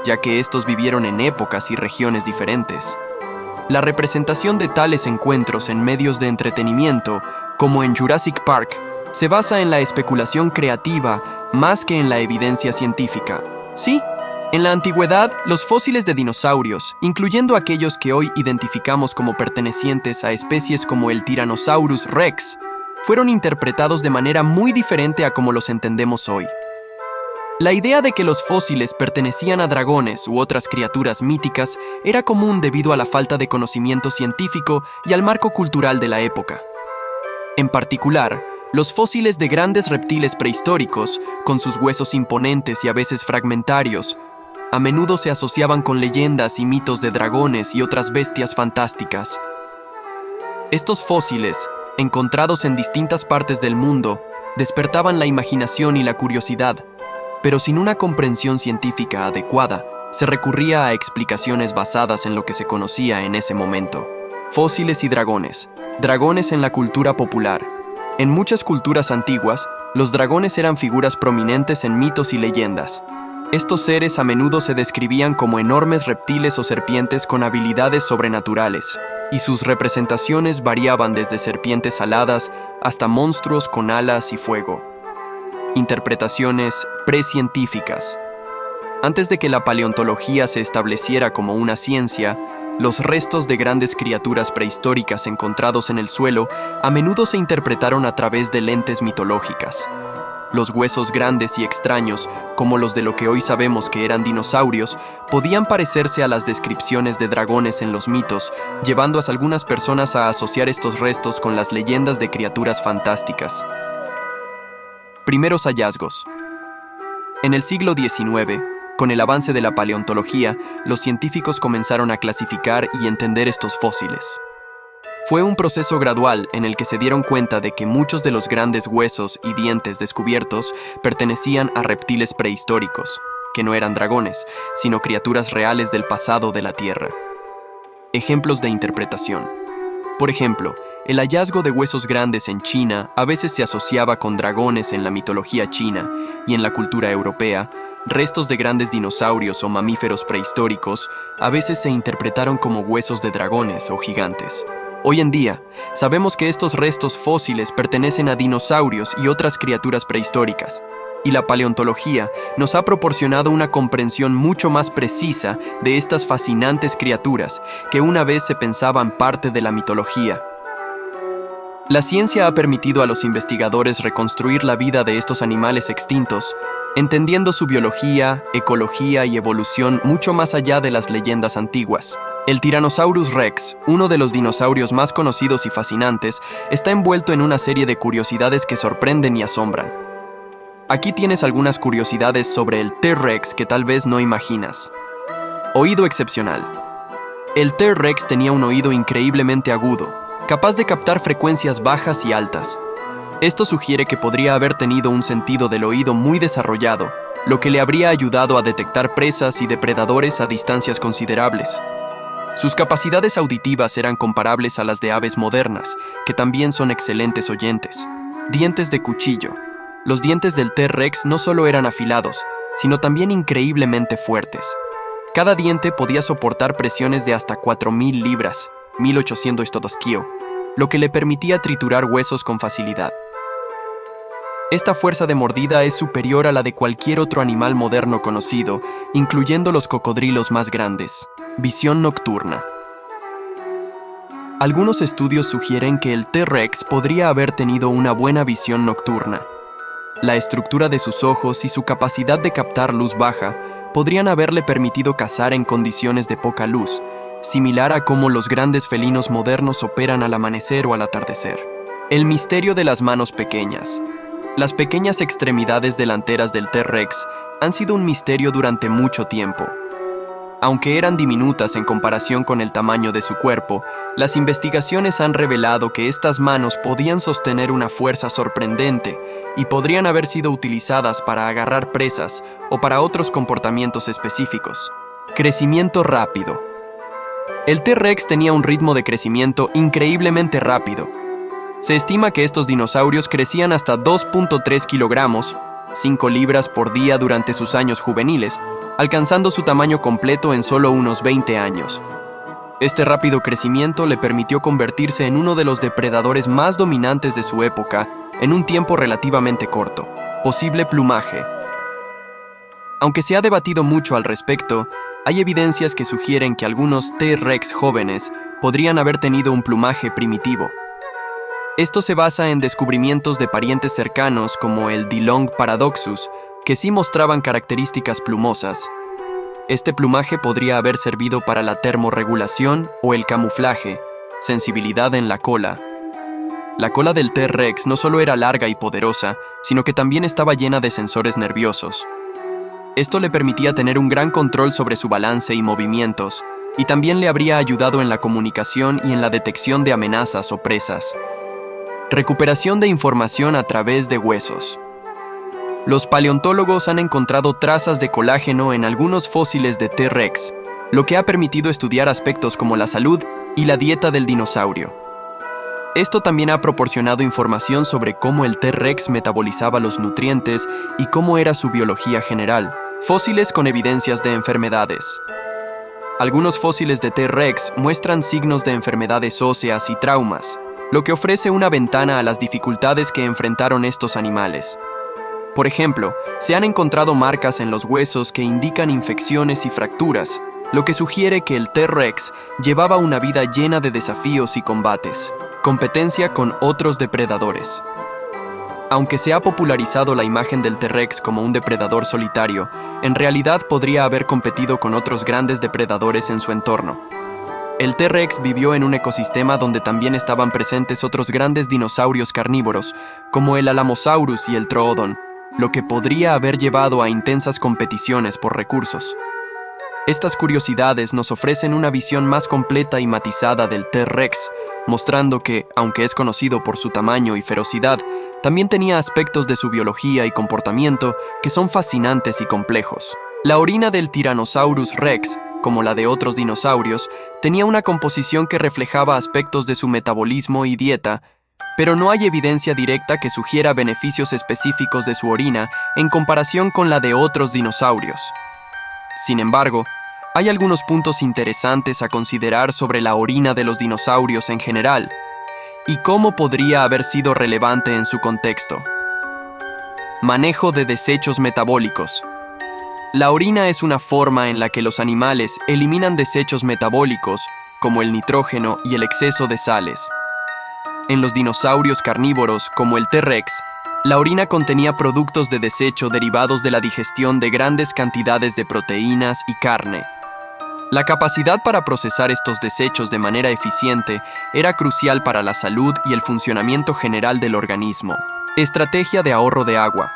ya que estos vivieron en épocas y regiones diferentes. La representación de tales encuentros en medios de entretenimiento, como en Jurassic Park, se basa en la especulación creativa más que en la evidencia científica. Sí, en la antigüedad, los fósiles de dinosaurios, incluyendo aquellos que hoy identificamos como pertenecientes a especies como el Tyrannosaurus Rex, fueron interpretados de manera muy diferente a como los entendemos hoy. La idea de que los fósiles pertenecían a dragones u otras criaturas míticas era común debido a la falta de conocimiento científico y al marco cultural de la época. En particular, los fósiles de grandes reptiles prehistóricos, con sus huesos imponentes y a veces fragmentarios, a menudo se asociaban con leyendas y mitos de dragones y otras bestias fantásticas. Estos fósiles, encontrados en distintas partes del mundo, despertaban la imaginación y la curiosidad, pero sin una comprensión científica adecuada, se recurría a explicaciones basadas en lo que se conocía en ese momento. Fósiles y dragones. Dragones en la cultura popular. En muchas culturas antiguas, los dragones eran figuras prominentes en mitos y leyendas. Estos seres a menudo se describían como enormes reptiles o serpientes con habilidades sobrenaturales, y sus representaciones variaban desde serpientes aladas hasta monstruos con alas y fuego. Interpretaciones precientíficas. Antes de que la paleontología se estableciera como una ciencia, los restos de grandes criaturas prehistóricas encontrados en el suelo a menudo se interpretaron a través de lentes mitológicas. Los huesos grandes y extraños, como los de lo que hoy sabemos que eran dinosaurios, podían parecerse a las descripciones de dragones en los mitos, llevando a algunas personas a asociar estos restos con las leyendas de criaturas fantásticas. Primeros hallazgos. En el siglo XIX, con el avance de la paleontología, los científicos comenzaron a clasificar y entender estos fósiles. Fue un proceso gradual en el que se dieron cuenta de que muchos de los grandes huesos y dientes descubiertos pertenecían a reptiles prehistóricos, que no eran dragones, sino criaturas reales del pasado de la Tierra. Ejemplos de interpretación. Por ejemplo, el hallazgo de huesos grandes en China a veces se asociaba con dragones en la mitología china y en la cultura europea. Restos de grandes dinosaurios o mamíferos prehistóricos a veces se interpretaron como huesos de dragones o gigantes. Hoy en día, sabemos que estos restos fósiles pertenecen a dinosaurios y otras criaturas prehistóricas, y la paleontología nos ha proporcionado una comprensión mucho más precisa de estas fascinantes criaturas que una vez se pensaban parte de la mitología. La ciencia ha permitido a los investigadores reconstruir la vida de estos animales extintos, entendiendo su biología, ecología y evolución mucho más allá de las leyendas antiguas. El Tyrannosaurus Rex, uno de los dinosaurios más conocidos y fascinantes, está envuelto en una serie de curiosidades que sorprenden y asombran. Aquí tienes algunas curiosidades sobre el T-Rex que tal vez no imaginas. Oído excepcional. El T-Rex tenía un oído increíblemente agudo, capaz de captar frecuencias bajas y altas. Esto sugiere que podría haber tenido un sentido del oído muy desarrollado, lo que le habría ayudado a detectar presas y depredadores a distancias considerables. Sus capacidades auditivas eran comparables a las de aves modernas, que también son excelentes oyentes. Dientes de cuchillo. Los dientes del T-Rex no solo eran afilados, sino también increíblemente fuertes. Cada diente podía soportar presiones de hasta 4.000 libras, 1.800 kg, lo que le permitía triturar huesos con facilidad. Esta fuerza de mordida es superior a la de cualquier otro animal moderno conocido, incluyendo los cocodrilos más grandes. Visión nocturna. Algunos estudios sugieren que el T-Rex podría haber tenido una buena visión nocturna. La estructura de sus ojos y su capacidad de captar luz baja podrían haberle permitido cazar en condiciones de poca luz, similar a cómo los grandes felinos modernos operan al amanecer o al atardecer. El misterio de las manos pequeñas. Las pequeñas extremidades delanteras del T-Rex han sido un misterio durante mucho tiempo. Aunque eran diminutas en comparación con el tamaño de su cuerpo, las investigaciones han revelado que estas manos podían sostener una fuerza sorprendente y podrían haber sido utilizadas para agarrar presas o para otros comportamientos específicos. Crecimiento rápido. El T-Rex tenía un ritmo de crecimiento increíblemente rápido. Se estima que estos dinosaurios crecían hasta 2.3 kilogramos, 5 libras por día durante sus años juveniles, alcanzando su tamaño completo en solo unos 20 años. Este rápido crecimiento le permitió convertirse en uno de los depredadores más dominantes de su época en un tiempo relativamente corto. Posible plumaje. Aunque se ha debatido mucho al respecto, hay evidencias que sugieren que algunos T-Rex jóvenes podrían haber tenido un plumaje primitivo. Esto se basa en descubrimientos de parientes cercanos como el Dillon paradoxus, que sí mostraban características plumosas. Este plumaje podría haber servido para la termorregulación o el camuflaje, sensibilidad en la cola. La cola del T-Rex no solo era larga y poderosa, sino que también estaba llena de sensores nerviosos. Esto le permitía tener un gran control sobre su balance y movimientos, y también le habría ayudado en la comunicación y en la detección de amenazas o presas. Recuperación de información a través de huesos. Los paleontólogos han encontrado trazas de colágeno en algunos fósiles de T-Rex, lo que ha permitido estudiar aspectos como la salud y la dieta del dinosaurio. Esto también ha proporcionado información sobre cómo el T-Rex metabolizaba los nutrientes y cómo era su biología general. Fósiles con evidencias de enfermedades. Algunos fósiles de T-Rex muestran signos de enfermedades óseas y traumas, lo que ofrece una ventana a las dificultades que enfrentaron estos animales. Por ejemplo, se han encontrado marcas en los huesos que indican infecciones y fracturas, lo que sugiere que el T-Rex llevaba una vida llena de desafíos y combates. Competencia con otros depredadores. Aunque se ha popularizado la imagen del T-Rex como un depredador solitario, en realidad podría haber competido con otros grandes depredadores en su entorno. El T-Rex vivió en un ecosistema donde también estaban presentes otros grandes dinosaurios carnívoros, como el Alamosaurus y el Troodon, lo que podría haber llevado a intensas competiciones por recursos. Estas curiosidades nos ofrecen una visión más completa y matizada del T-Rex, mostrando que, aunque es conocido por su tamaño y ferocidad, también tenía aspectos de su biología y comportamiento que son fascinantes y complejos. La orina del Tyrannosaurus Rex, como la de otros dinosaurios, tenía una composición que reflejaba aspectos de su metabolismo y dieta, pero no hay evidencia directa que sugiera beneficios específicos de su orina en comparación con la de otros dinosaurios. Sin embargo, hay algunos puntos interesantes a considerar sobre la orina de los dinosaurios en general, y cómo podría haber sido relevante en su contexto. Manejo de desechos metabólicos. La orina es una forma en la que los animales eliminan desechos metabólicos, como el nitrógeno y el exceso de sales. En los dinosaurios carnívoros, como el T-Rex, la orina contenía productos de desecho derivados de la digestión de grandes cantidades de proteínas y carne. La capacidad para procesar estos desechos de manera eficiente era crucial para la salud y el funcionamiento general del organismo. Estrategia de ahorro de agua.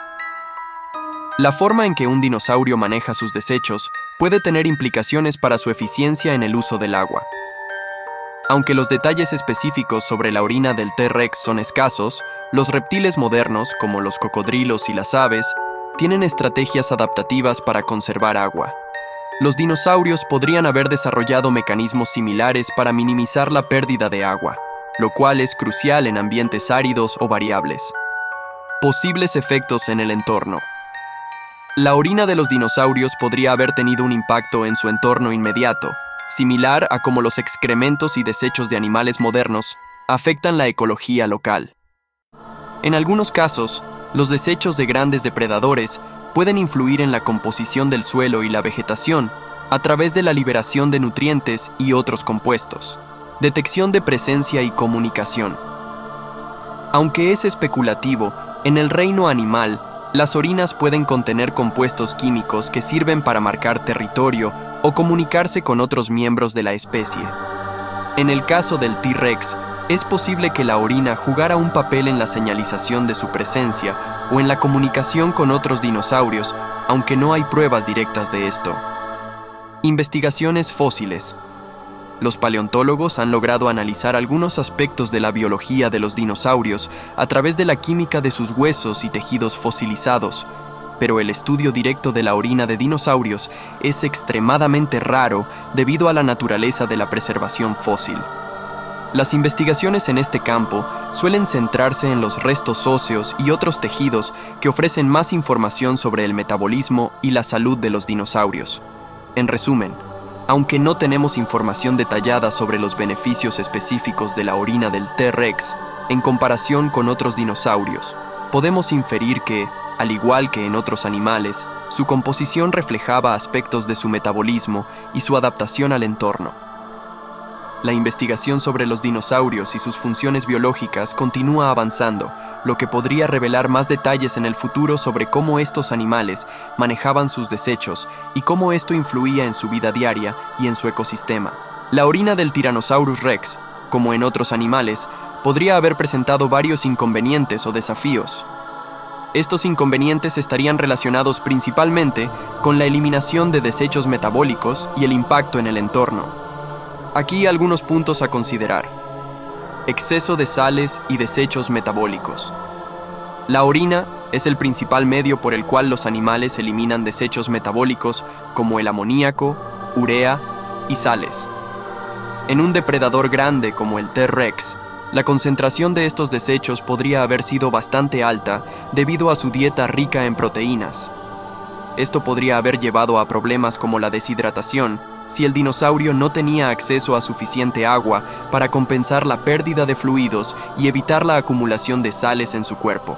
La forma en que un dinosaurio maneja sus desechos puede tener implicaciones para su eficiencia en el uso del agua. Aunque los detalles específicos sobre la orina del T-Rex son escasos, los reptiles modernos, como los cocodrilos y las aves, tienen estrategias adaptativas para conservar agua. Los dinosaurios podrían haber desarrollado mecanismos similares para minimizar la pérdida de agua, lo cual es crucial en ambientes áridos o variables. Posibles efectos en el entorno. La orina de los dinosaurios podría haber tenido un impacto en su entorno inmediato, similar a cómo los excrementos y desechos de animales modernos afectan la ecología local. En algunos casos, los desechos de grandes depredadores pueden influir en la composición del suelo y la vegetación a través de la liberación de nutrientes y otros compuestos. Detección de presencia y comunicación. Aunque es especulativo, en el reino animal, las orinas pueden contener compuestos químicos que sirven para marcar territorio o comunicarse con otros miembros de la especie. En el caso del T-Rex, es posible que la orina jugara un papel en la señalización de su presencia o en la comunicación con otros dinosaurios, aunque no hay pruebas directas de esto. Investigaciones fósiles. Los paleontólogos han logrado analizar algunos aspectos de la biología de los dinosaurios a través de la química de sus huesos y tejidos fosilizados, pero el estudio directo de la orina de dinosaurios es extremadamente raro debido a la naturaleza de la preservación fósil. Las investigaciones en este campo suelen centrarse en los restos óseos y otros tejidos que ofrecen más información sobre el metabolismo y la salud de los dinosaurios. En resumen, aunque no tenemos información detallada sobre los beneficios específicos de la orina del T-Rex en comparación con otros dinosaurios, podemos inferir que, al igual que en otros animales, su composición reflejaba aspectos de su metabolismo y su adaptación al entorno. La investigación sobre los dinosaurios y sus funciones biológicas continúa avanzando, lo que podría revelar más detalles en el futuro sobre cómo estos animales manejaban sus desechos y cómo esto influía en su vida diaria y en su ecosistema. La orina del Tyrannosaurus Rex, como en otros animales, podría haber presentado varios inconvenientes o desafíos. Estos inconvenientes estarían relacionados principalmente con la eliminación de desechos metabólicos y el impacto en el entorno. Aquí algunos puntos a considerar. Exceso de sales y desechos metabólicos. La orina es el principal medio por el cual los animales eliminan desechos metabólicos como el amoníaco, urea y sales. En un depredador grande como el T-Rex, la concentración de estos desechos podría haber sido bastante alta debido a su dieta rica en proteínas. Esto podría haber llevado a problemas como la deshidratación, si el dinosaurio no tenía acceso a suficiente agua para compensar la pérdida de fluidos y evitar la acumulación de sales en su cuerpo.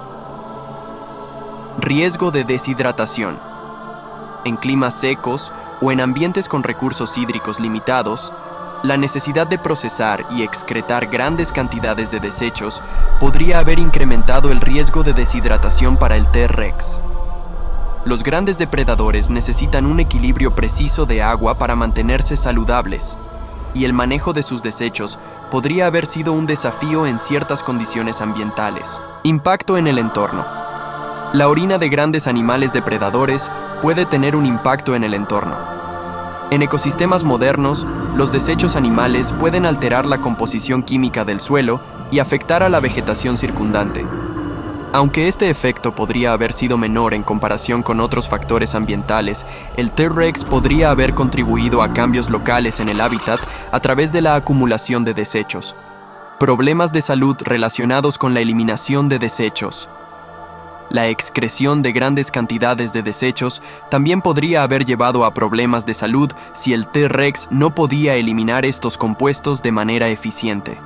Riesgo de deshidratación. En climas secos o en ambientes con recursos hídricos limitados, La necesidad de procesar y excretar grandes cantidades de desechos podría haber incrementado el riesgo de deshidratación para el T-Rex. Los grandes depredadores necesitan un equilibrio preciso de agua para mantenerse saludables, y el manejo de sus desechos podría haber sido un desafío en ciertas condiciones ambientales. Impacto en el entorno. La orina de grandes animales depredadores puede tener un impacto en el entorno. En ecosistemas modernos, los desechos animales pueden alterar la composición química del suelo y afectar a la vegetación circundante. Aunque este efecto podría haber sido menor en comparación con otros factores ambientales, el T-Rex podría haber contribuido a cambios locales en el hábitat a través de la acumulación de desechos. Problemas de salud relacionados con la eliminación de desechos. La excreción de grandes cantidades de desechos también podría haber llevado a problemas de salud si el T-Rex no podía eliminar estos compuestos de manera eficiente.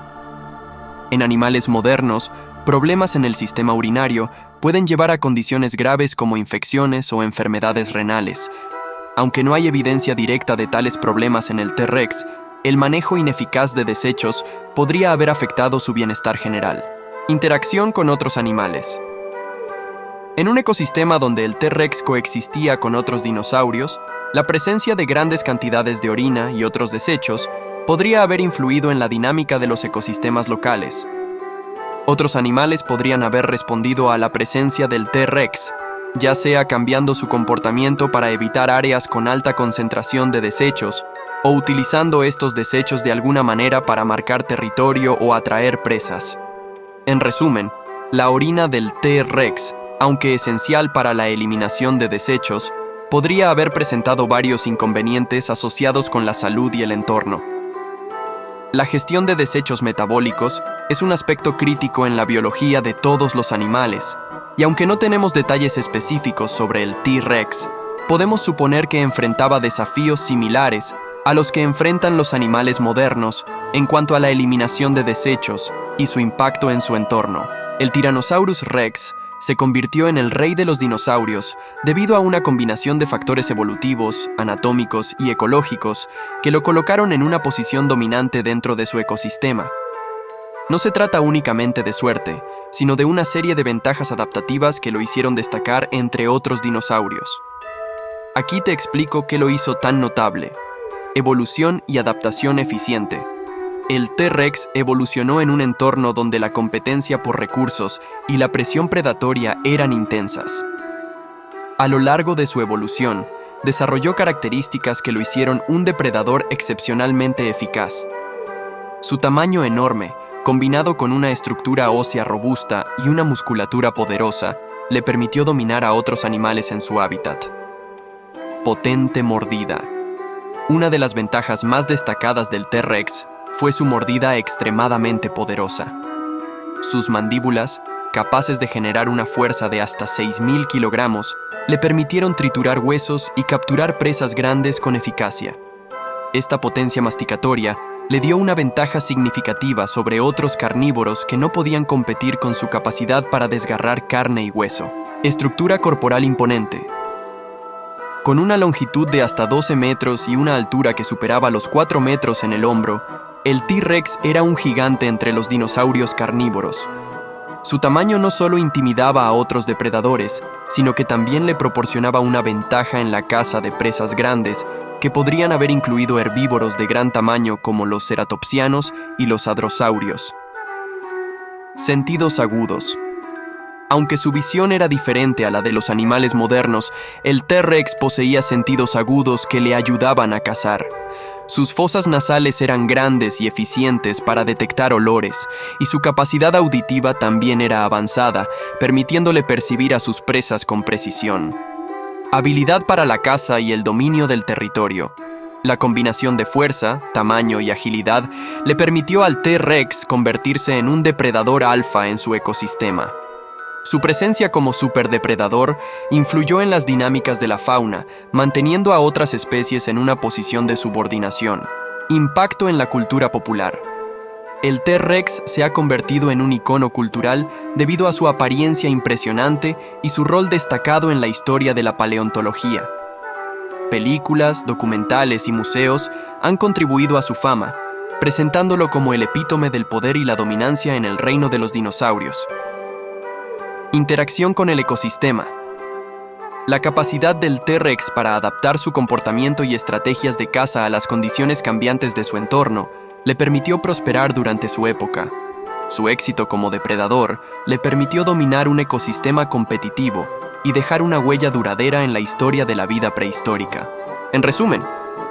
En animales modernos, problemas en el sistema urinario pueden llevar a condiciones graves como infecciones o enfermedades renales. Aunque no hay evidencia directa de tales problemas en el T-Rex, el manejo ineficaz de desechos podría haber afectado su bienestar general. Interacción con otros animales. En un ecosistema donde el T-Rex coexistía con otros dinosaurios, la presencia de grandes cantidades de orina y otros desechos podría haber influido en la dinámica de los ecosistemas locales. Otros animales podrían haber respondido a la presencia del T-Rex, ya sea cambiando su comportamiento para evitar áreas con alta concentración de desechos, o utilizando estos desechos de alguna manera para marcar territorio o atraer presas. En resumen, la orina del T-Rex, aunque esencial para la eliminación de desechos, podría haber presentado varios inconvenientes asociados con la salud y el entorno. La gestión de desechos metabólicos es un aspecto crítico en la biología de todos los animales, y aunque no tenemos detalles específicos sobre el T-Rex, podemos suponer que enfrentaba desafíos similares a los que enfrentan los animales modernos en cuanto a la eliminación de desechos y su impacto en su entorno. El Tyrannosaurus Rex se convirtió en el rey de los dinosaurios debido a una combinación de factores evolutivos, anatómicos y ecológicos que lo colocaron en una posición dominante dentro de su ecosistema. No se trata únicamente de suerte, sino de una serie de ventajas adaptativas que lo hicieron destacar entre otros dinosaurios. Aquí te explico qué lo hizo tan notable. Evolución y adaptación eficiente. El T-Rex evolucionó en un entorno donde la competencia por recursos y la presión predatoria eran intensas. A lo largo de su evolución, desarrolló características que lo hicieron un depredador excepcionalmente eficaz. Su tamaño enorme, combinado con una estructura ósea robusta y una musculatura poderosa, le permitió dominar a otros animales en su hábitat. Potente mordida. Una de las ventajas más destacadas del T-Rex fue su mordida extremadamente poderosa. Sus mandíbulas, capaces de generar una fuerza de hasta 6.000 kilogramos, le permitieron triturar huesos y capturar presas grandes con eficacia. Esta potencia masticatoria le dio una ventaja significativa sobre otros carnívoros que no podían competir con su capacidad para desgarrar carne y hueso. Estructura corporal imponente. Con una longitud de hasta 12 metros y una altura que superaba los 4 metros en el hombro, el T-Rex era un gigante entre los dinosaurios carnívoros. Su tamaño no solo intimidaba a otros depredadores, sino que también le proporcionaba una ventaja en la caza de presas grandes que podrían haber incluido herbívoros de gran tamaño como los ceratopsianos y los hadrosaurios. Sentidos agudos. Aunque su visión era diferente a la de los animales modernos, el T-Rex poseía sentidos agudos que le ayudaban a cazar. Sus fosas nasales eran grandes y eficientes para detectar olores, y su capacidad auditiva también era avanzada, permitiéndole percibir a sus presas con precisión. Habilidad para la caza y el dominio del territorio. La combinación de fuerza, tamaño y agilidad le permitió al T-Rex convertirse en un depredador alfa en su ecosistema. Su presencia como superdepredador influyó en las dinámicas de la fauna, manteniendo a otras especies en una posición de subordinación. Impacto en la cultura popular. El T-Rex se ha convertido en un icono cultural debido a su apariencia impresionante y su rol destacado en la historia de la paleontología. películas, documentales y museos han contribuido a su fama, presentándolo como el epítome del poder y la dominancia en el reino de los dinosaurios. Interacción con el ecosistema. La capacidad del T-Rex para adaptar su comportamiento y estrategias de caza a las condiciones cambiantes de su entorno le permitió prosperar durante su época. Su éxito como depredador le permitió dominar un ecosistema competitivo y dejar una huella duradera en la historia de la vida prehistórica. En resumen,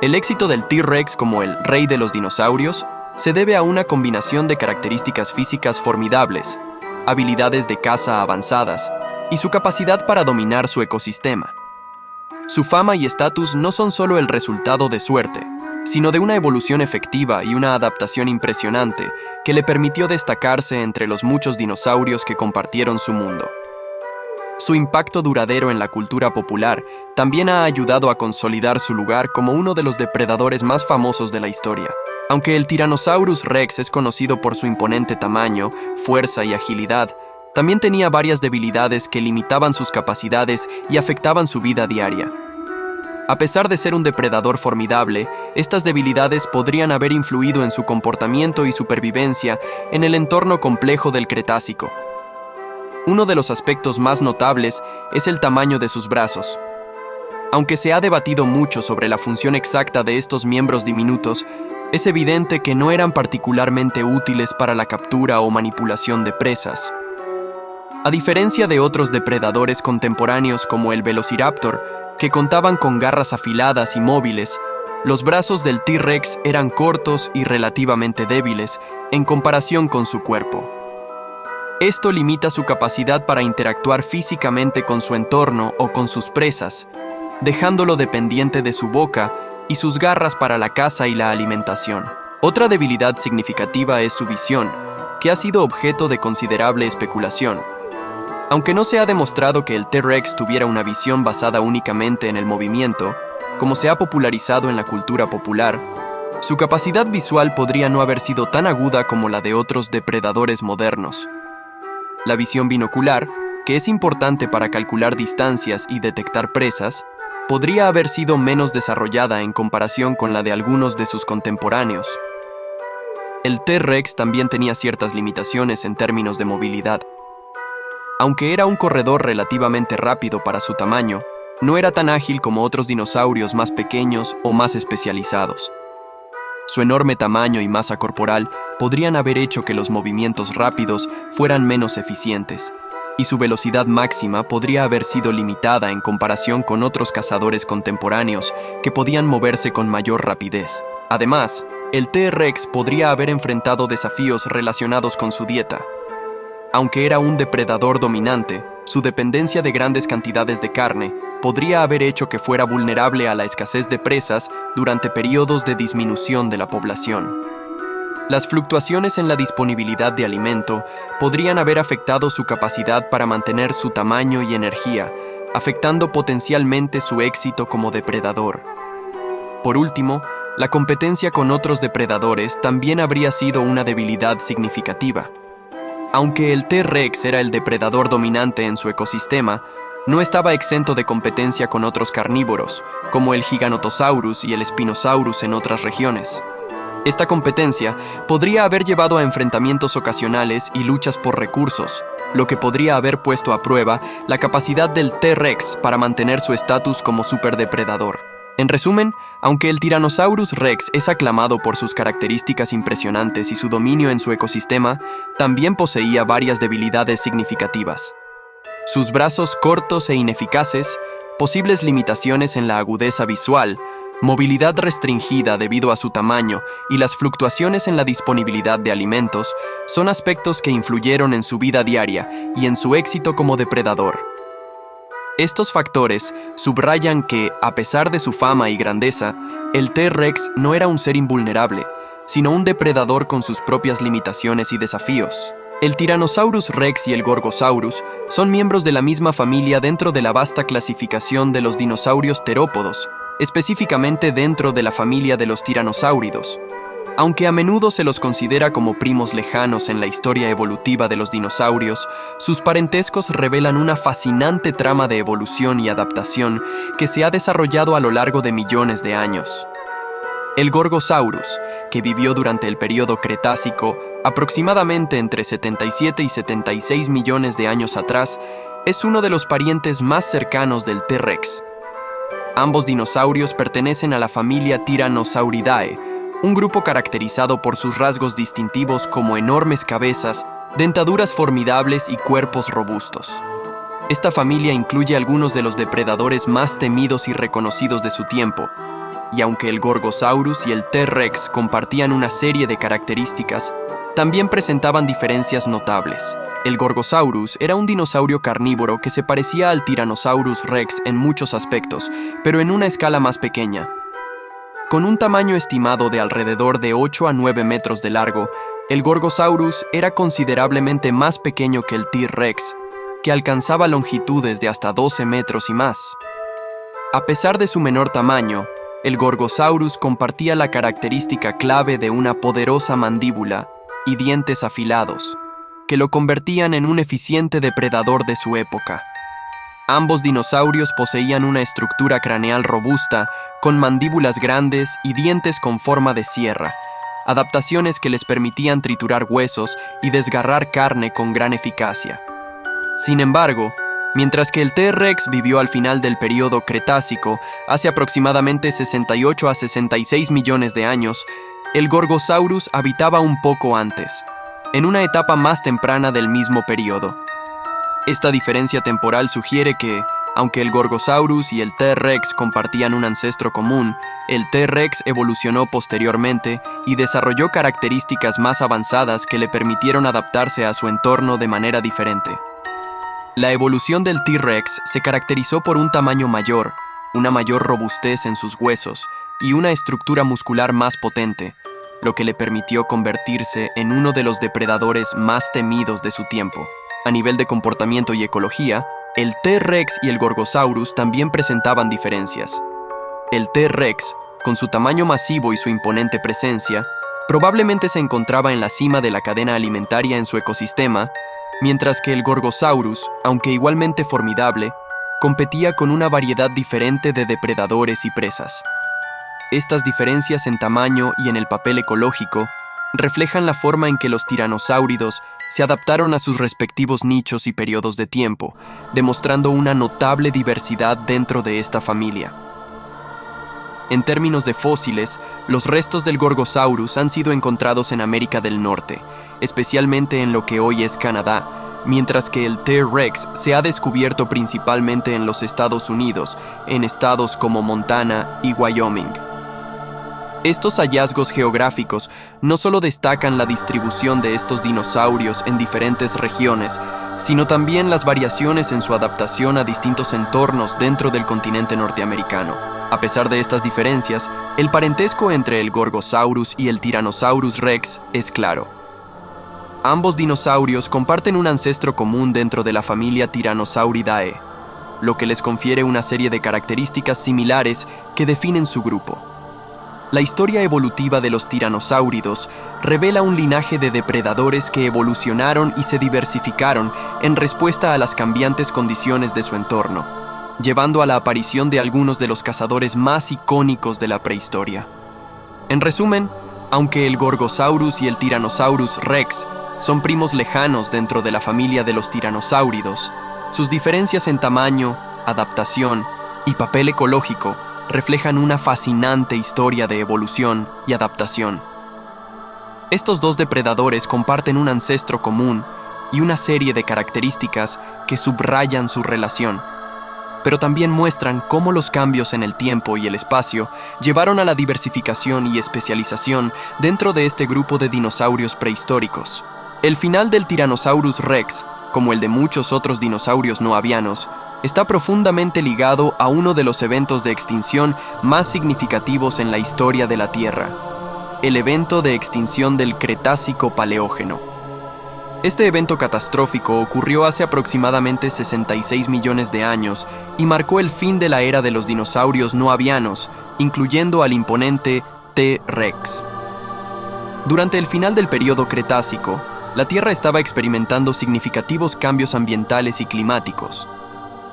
el éxito del T-Rex como el rey de los dinosaurios se debe a una combinación de características físicas formidables, habilidades de caza avanzadas y su capacidad para dominar su ecosistema. Su fama y estatus no son solo el resultado de suerte, sino de una evolución efectiva y una adaptación impresionante que le permitió destacarse entre los muchos dinosaurios que compartieron su mundo. Su impacto duradero en la cultura popular también ha ayudado a consolidar su lugar como uno de los depredadores más famosos de la historia. Aunque el Tyrannosaurus Rex es conocido por su imponente tamaño, fuerza y agilidad, también tenía varias debilidades que limitaban sus capacidades y afectaban su vida diaria. A pesar de ser un depredador formidable, estas debilidades podrían haber influido en su comportamiento y supervivencia en el entorno complejo del Cretácico. Uno de los aspectos más notables es el tamaño de sus brazos. Aunque se ha debatido mucho sobre la función exacta de estos miembros diminutos, es evidente que no eran particularmente útiles para la captura o manipulación de presas. A diferencia de otros depredadores contemporáneos como el Velociraptor, que contaban con garras afiladas y móviles, los brazos del T-Rex eran cortos y relativamente débiles en comparación con su cuerpo. Esto limita su capacidad para interactuar físicamente con su entorno o con sus presas, dejándolo dependiente de su boca y sus garras para la caza y la alimentación. Otra debilidad significativa es su visión, que ha sido objeto de considerable especulación. Aunque no se ha demostrado que el T-Rex tuviera una visión basada únicamente en el movimiento, como se ha popularizado en la cultura popular, su capacidad visual podría no haber sido tan aguda como la de otros depredadores modernos. La visión binocular, que es importante para calcular distancias y detectar presas, podría haber sido menos desarrollada en comparación con la de algunos de sus contemporáneos. El T-Rex también tenía ciertas limitaciones en términos de movilidad. Aunque era un corredor relativamente rápido para su tamaño, no era tan ágil como otros dinosaurios más pequeños o más especializados. Su enorme tamaño y masa corporal podrían haber hecho que los movimientos rápidos fueran menos eficientes, y su velocidad máxima podría haber sido limitada en comparación con otros cazadores contemporáneos que podían moverse con mayor rapidez. Además, el T-Rex podría haber enfrentado desafíos relacionados con su dieta. Aunque era un depredador dominante, su dependencia de grandes cantidades de carne podría haber hecho que fuera vulnerable a la escasez de presas durante periodos de disminución de la población. Las fluctuaciones en la disponibilidad de alimento podrían haber afectado su capacidad para mantener su tamaño y energía, afectando potencialmente su éxito como depredador. Por último, la competencia con otros depredadores también habría sido una debilidad significativa. Aunque el T-Rex era el depredador dominante en su ecosistema, no estaba exento de competencia con otros carnívoros, como el Giganotosaurus y el Spinosaurus en otras regiones. Esta competencia podría haber llevado a enfrentamientos ocasionales y luchas por recursos, lo que podría haber puesto a prueba la capacidad del T-Rex para mantener su estatus como superdepredador. En resumen, aunque el Tyrannosaurus Rex es aclamado por sus características impresionantes y su dominio en su ecosistema, también poseía varias debilidades significativas. Sus brazos cortos e ineficaces, posibles limitaciones en la agudeza visual, movilidad restringida debido a su tamaño y las fluctuaciones en la disponibilidad de alimentos son aspectos que influyeron en su vida diaria y en su éxito como depredador. Estos factores subrayan que, a pesar de su fama y grandeza, el T-Rex no era un ser invulnerable, sino un depredador con sus propias limitaciones y desafíos. El Tyrannosaurus Rex y el Gorgosaurus son miembros de la misma familia dentro de la vasta clasificación de los dinosaurios terópodos, específicamente dentro de la familia de los tiranosáuridos. Aunque a menudo se los considera como primos lejanos en la historia evolutiva de los dinosaurios, sus parentescos revelan una fascinante trama de evolución y adaptación que se ha desarrollado a lo largo de millones de años. El Gorgosaurus, que vivió durante el período Cretácico, aproximadamente entre 77 y 76 millones de años atrás, es uno de los parientes más cercanos del T-Rex. Ambos dinosaurios pertenecen a la familia Tyrannosauridae, un grupo caracterizado por sus rasgos distintivos como enormes cabezas, dentaduras formidables y cuerpos robustos. Esta familia incluye algunos de los depredadores más temidos y reconocidos de su tiempo, y aunque el Gorgosaurus y el T-Rex compartían una serie de características, también presentaban diferencias notables. El Gorgosaurus era un dinosaurio carnívoro que se parecía al Tyrannosaurus Rex en muchos aspectos, pero en una escala más pequeña. Con un tamaño estimado de alrededor de 8 a 9 metros de largo, el Gorgosaurus era considerablemente más pequeño que el T-Rex, que alcanzaba longitudes de hasta 12 metros y más. A pesar de su menor tamaño, el Gorgosaurus compartía la característica clave de una poderosa mandíbula y dientes afilados, que lo convertían en un eficiente depredador de su época. Ambos dinosaurios poseían una estructura craneal robusta, con mandíbulas grandes y dientes con forma de sierra, adaptaciones que les permitían triturar huesos y desgarrar carne con gran eficacia. Sin embargo, mientras que el T-Rex vivió al final del período Cretácico, hace aproximadamente 68 a 66 millones de años, el Gorgosaurus habitaba un poco antes, en una etapa más temprana del mismo período. Esta diferencia temporal sugiere que, aunque el Gorgosaurus y el T-Rex compartían un ancestro común, el T-Rex evolucionó posteriormente y desarrolló características más avanzadas que le permitieron adaptarse a su entorno de manera diferente. La evolución del T-Rex se caracterizó por un tamaño mayor, una mayor robustez en sus huesos y una estructura muscular más potente, lo que le permitió convertirse en uno de los depredadores más temidos de su tiempo. A nivel de comportamiento y ecología, el T-Rex y el Gorgosaurus también presentaban diferencias. El T-Rex, con su tamaño masivo y su imponente presencia, probablemente se encontraba en la cima de la cadena alimentaria en su ecosistema, mientras que el Gorgosaurus, aunque igualmente formidable, competía con una variedad diferente de depredadores y presas. Estas diferencias en tamaño y en el papel ecológico reflejan la forma en que los tiranosáuridos se adaptaron a sus respectivos nichos y periodos de tiempo, demostrando una notable diversidad dentro de esta familia. En términos de fósiles, los restos del Gorgosaurus han sido encontrados en América del Norte, especialmente en lo que hoy es Canadá, mientras que el T-Rex se ha descubierto principalmente en los Estados Unidos, en estados como Montana y Wyoming. Estos hallazgos geográficos no solo destacan la distribución de estos dinosaurios en diferentes regiones, sino también las variaciones en su adaptación a distintos entornos dentro del continente norteamericano. A pesar de estas diferencias, el parentesco entre el Gorgosaurus y el Tyrannosaurus Rex es claro. Ambos dinosaurios comparten un ancestro común dentro de la familia Tyrannosauridae, lo que les confiere una serie de características similares que definen su grupo. La historia evolutiva de los tiranosáuridos revela un linaje de depredadores que evolucionaron y se diversificaron en respuesta a las cambiantes condiciones de su entorno, llevando a la aparición de algunos de los cazadores más icónicos de la prehistoria. En resumen, aunque el Gorgosaurus y el Tyrannosaurus Rex son primos lejanos dentro de la familia de los tiranosáuridos, sus diferencias en tamaño, adaptación y papel ecológico reflejan una fascinante historia de evolución y adaptación. Estos dos depredadores comparten un ancestro común y una serie de características que subrayan su relación, pero también muestran cómo los cambios en el tiempo y el espacio llevaron a la diversificación y especialización dentro de este grupo de dinosaurios prehistóricos. El final del Tyrannosaurus Rex, como el de muchos otros dinosaurios no avianos, está profundamente ligado a uno de los eventos de extinción más significativos en la historia de la Tierra, el evento de extinción del Cretácico-Paleógeno. Este evento catastrófico ocurrió hace aproximadamente 66 millones de años y marcó el fin de la era de los dinosaurios no avianos, incluyendo al imponente T-Rex. Durante el final del período Cretácico, la Tierra estaba experimentando significativos cambios ambientales y climáticos.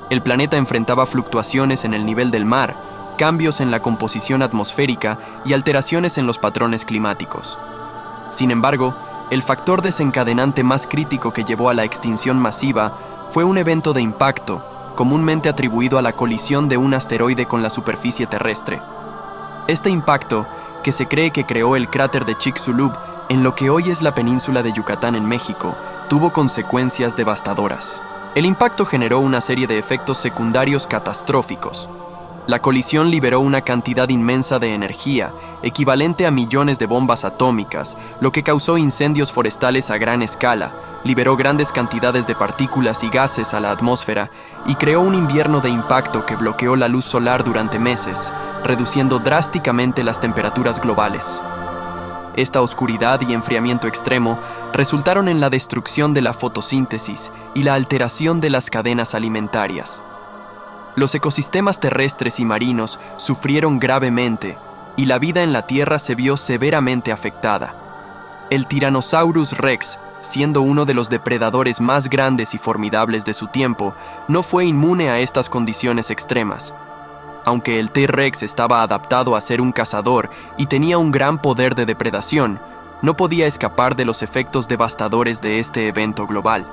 El planeta enfrentaba fluctuaciones en el nivel del mar, cambios en la composición atmosférica y alteraciones en los patrones climáticos. Sin embargo, el factor desencadenante más crítico que llevó a la extinción masiva fue un evento de impacto, comúnmente atribuido a la colisión de un asteroide con la superficie terrestre. Este impacto, que se cree que creó el cráter de Chicxulub en lo que hoy es la península de Yucatán en México, tuvo consecuencias devastadoras. El impacto generó una serie de efectos secundarios catastróficos. La colisión liberó una cantidad inmensa de energía, equivalente a millones de bombas atómicas, lo que causó incendios forestales a gran escala, liberó grandes cantidades de partículas y gases a la atmósfera y creó un invierno de impacto que bloqueó la luz solar durante meses, reduciendo drásticamente las temperaturas globales. Esta oscuridad y enfriamiento extremo resultaron en la destrucción de la fotosíntesis y la alteración de las cadenas alimentarias. Los ecosistemas terrestres y marinos sufrieron gravemente y la vida en la Tierra se vio severamente afectada. El Tyrannosaurus Rex, siendo uno de los depredadores más grandes y formidables de su tiempo, no fue inmune a estas condiciones extremas. Aunque el T-Rex estaba adaptado a ser un cazador y tenía un gran poder de depredación, no podía escapar de los efectos devastadores de este evento global.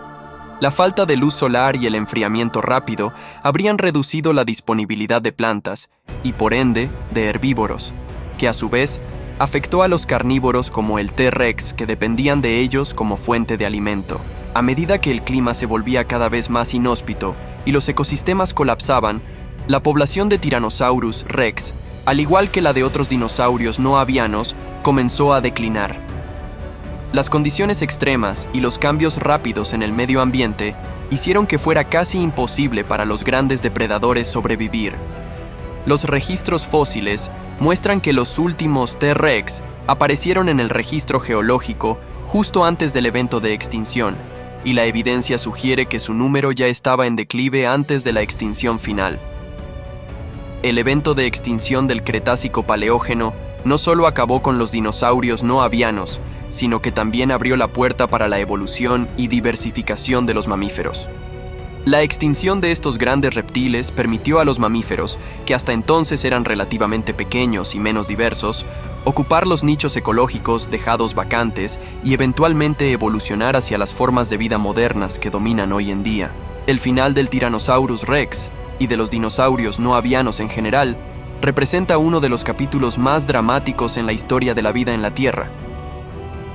La falta de luz solar y el enfriamiento rápido habrían reducido la disponibilidad de plantas y, por ende, de herbívoros, que a su vez afectó a los carnívoros como el T-Rex que dependían de ellos como fuente de alimento. A medida que el clima se volvía cada vez más inhóspito y los ecosistemas colapsaban, la población de Tyrannosaurus Rex, al igual que la de otros dinosaurios no avianos, comenzó a declinar. Las condiciones extremas y los cambios rápidos en el medio ambiente hicieron que fuera casi imposible para los grandes depredadores sobrevivir. Los registros fósiles muestran que los últimos T-Rex aparecieron en el registro geológico justo antes del evento de extinción, y la evidencia sugiere que su número ya estaba en declive antes de la extinción final. El evento de extinción del Cretácico-Paleógeno no solo acabó con los dinosaurios no avianos, sino que también abrió la puerta para la evolución y diversificación de los mamíferos. La extinción de estos grandes reptiles permitió a los mamíferos, que hasta entonces eran relativamente pequeños y menos diversos, ocupar los nichos ecológicos dejados vacantes y eventualmente evolucionar hacia las formas de vida modernas que dominan hoy en día. El final del Tyrannosaurus Rex y de los dinosaurios no avianos en general representa uno de los capítulos más dramáticos en la historia de la vida en la Tierra.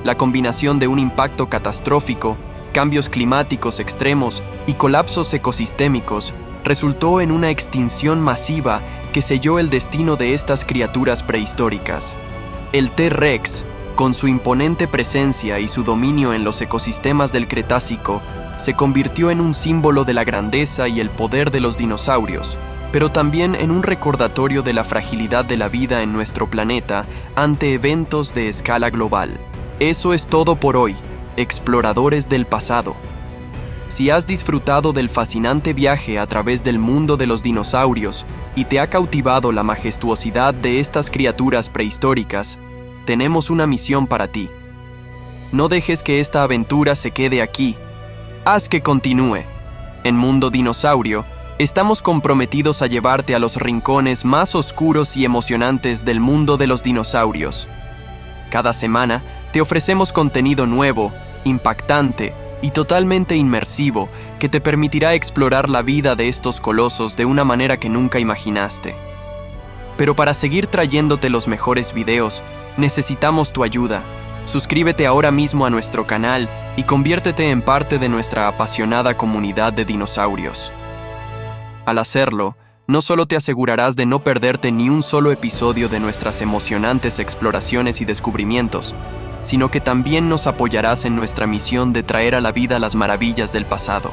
La combinación de un impacto catastrófico, cambios climáticos extremos y colapsos ecosistémicos resultó en una extinción masiva que selló el destino de estas criaturas prehistóricas. El T-Rex, con su imponente presencia y su dominio en los ecosistemas del Cretácico, se convirtió en un símbolo de la grandeza y el poder de los dinosaurios, pero también en un recordatorio de la fragilidad de la vida en nuestro planeta ante eventos de escala global. Eso es todo por hoy, exploradores del pasado. Si has disfrutado del fascinante viaje a través del mundo de los dinosaurios y te ha cautivado la majestuosidad de estas criaturas prehistóricas, tenemos una misión para ti. No dejes que esta aventura se quede aquí. Haz que continúe. En Mundo Dinosaurio, estamos comprometidos a llevarte a los rincones más oscuros y emocionantes del mundo de los dinosaurios. Cada semana, te ofrecemos contenido nuevo, impactante y totalmente inmersivo que te permitirá explorar la vida de estos colosos de una manera que nunca imaginaste. Pero para seguir trayéndote los mejores videos, necesitamos tu ayuda. Suscríbete ahora mismo a nuestro canal y conviértete en parte de nuestra apasionada comunidad de dinosaurios. Al hacerlo, no solo te asegurarás de no perderte ni un solo episodio de nuestras emocionantes exploraciones y descubrimientos, sino que también nos apoyarás en nuestra misión de traer a la vida las maravillas del pasado.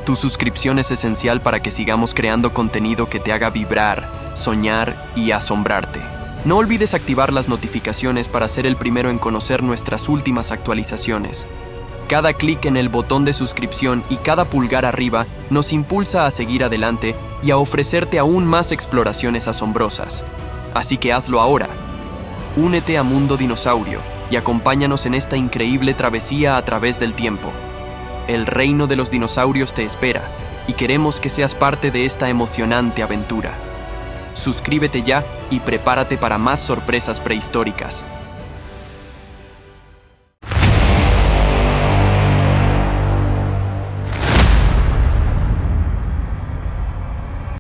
Tu suscripción es esencial para que sigamos creando contenido que te haga vibrar, soñar y asombrarte. No olvides activar las notificaciones para ser el primero en conocer nuestras últimas actualizaciones. Cada clic en el botón de suscripción y cada pulgar arriba nos impulsa a seguir adelante y a ofrecerte aún más exploraciones asombrosas. Así que hazlo ahora. Únete a Mundo Dinosaurio y acompáñanos en esta increíble travesía a través del tiempo. El reino de los dinosaurios te espera y queremos que seas parte de esta emocionante aventura. Suscríbete ya y prepárate para más sorpresas prehistóricas.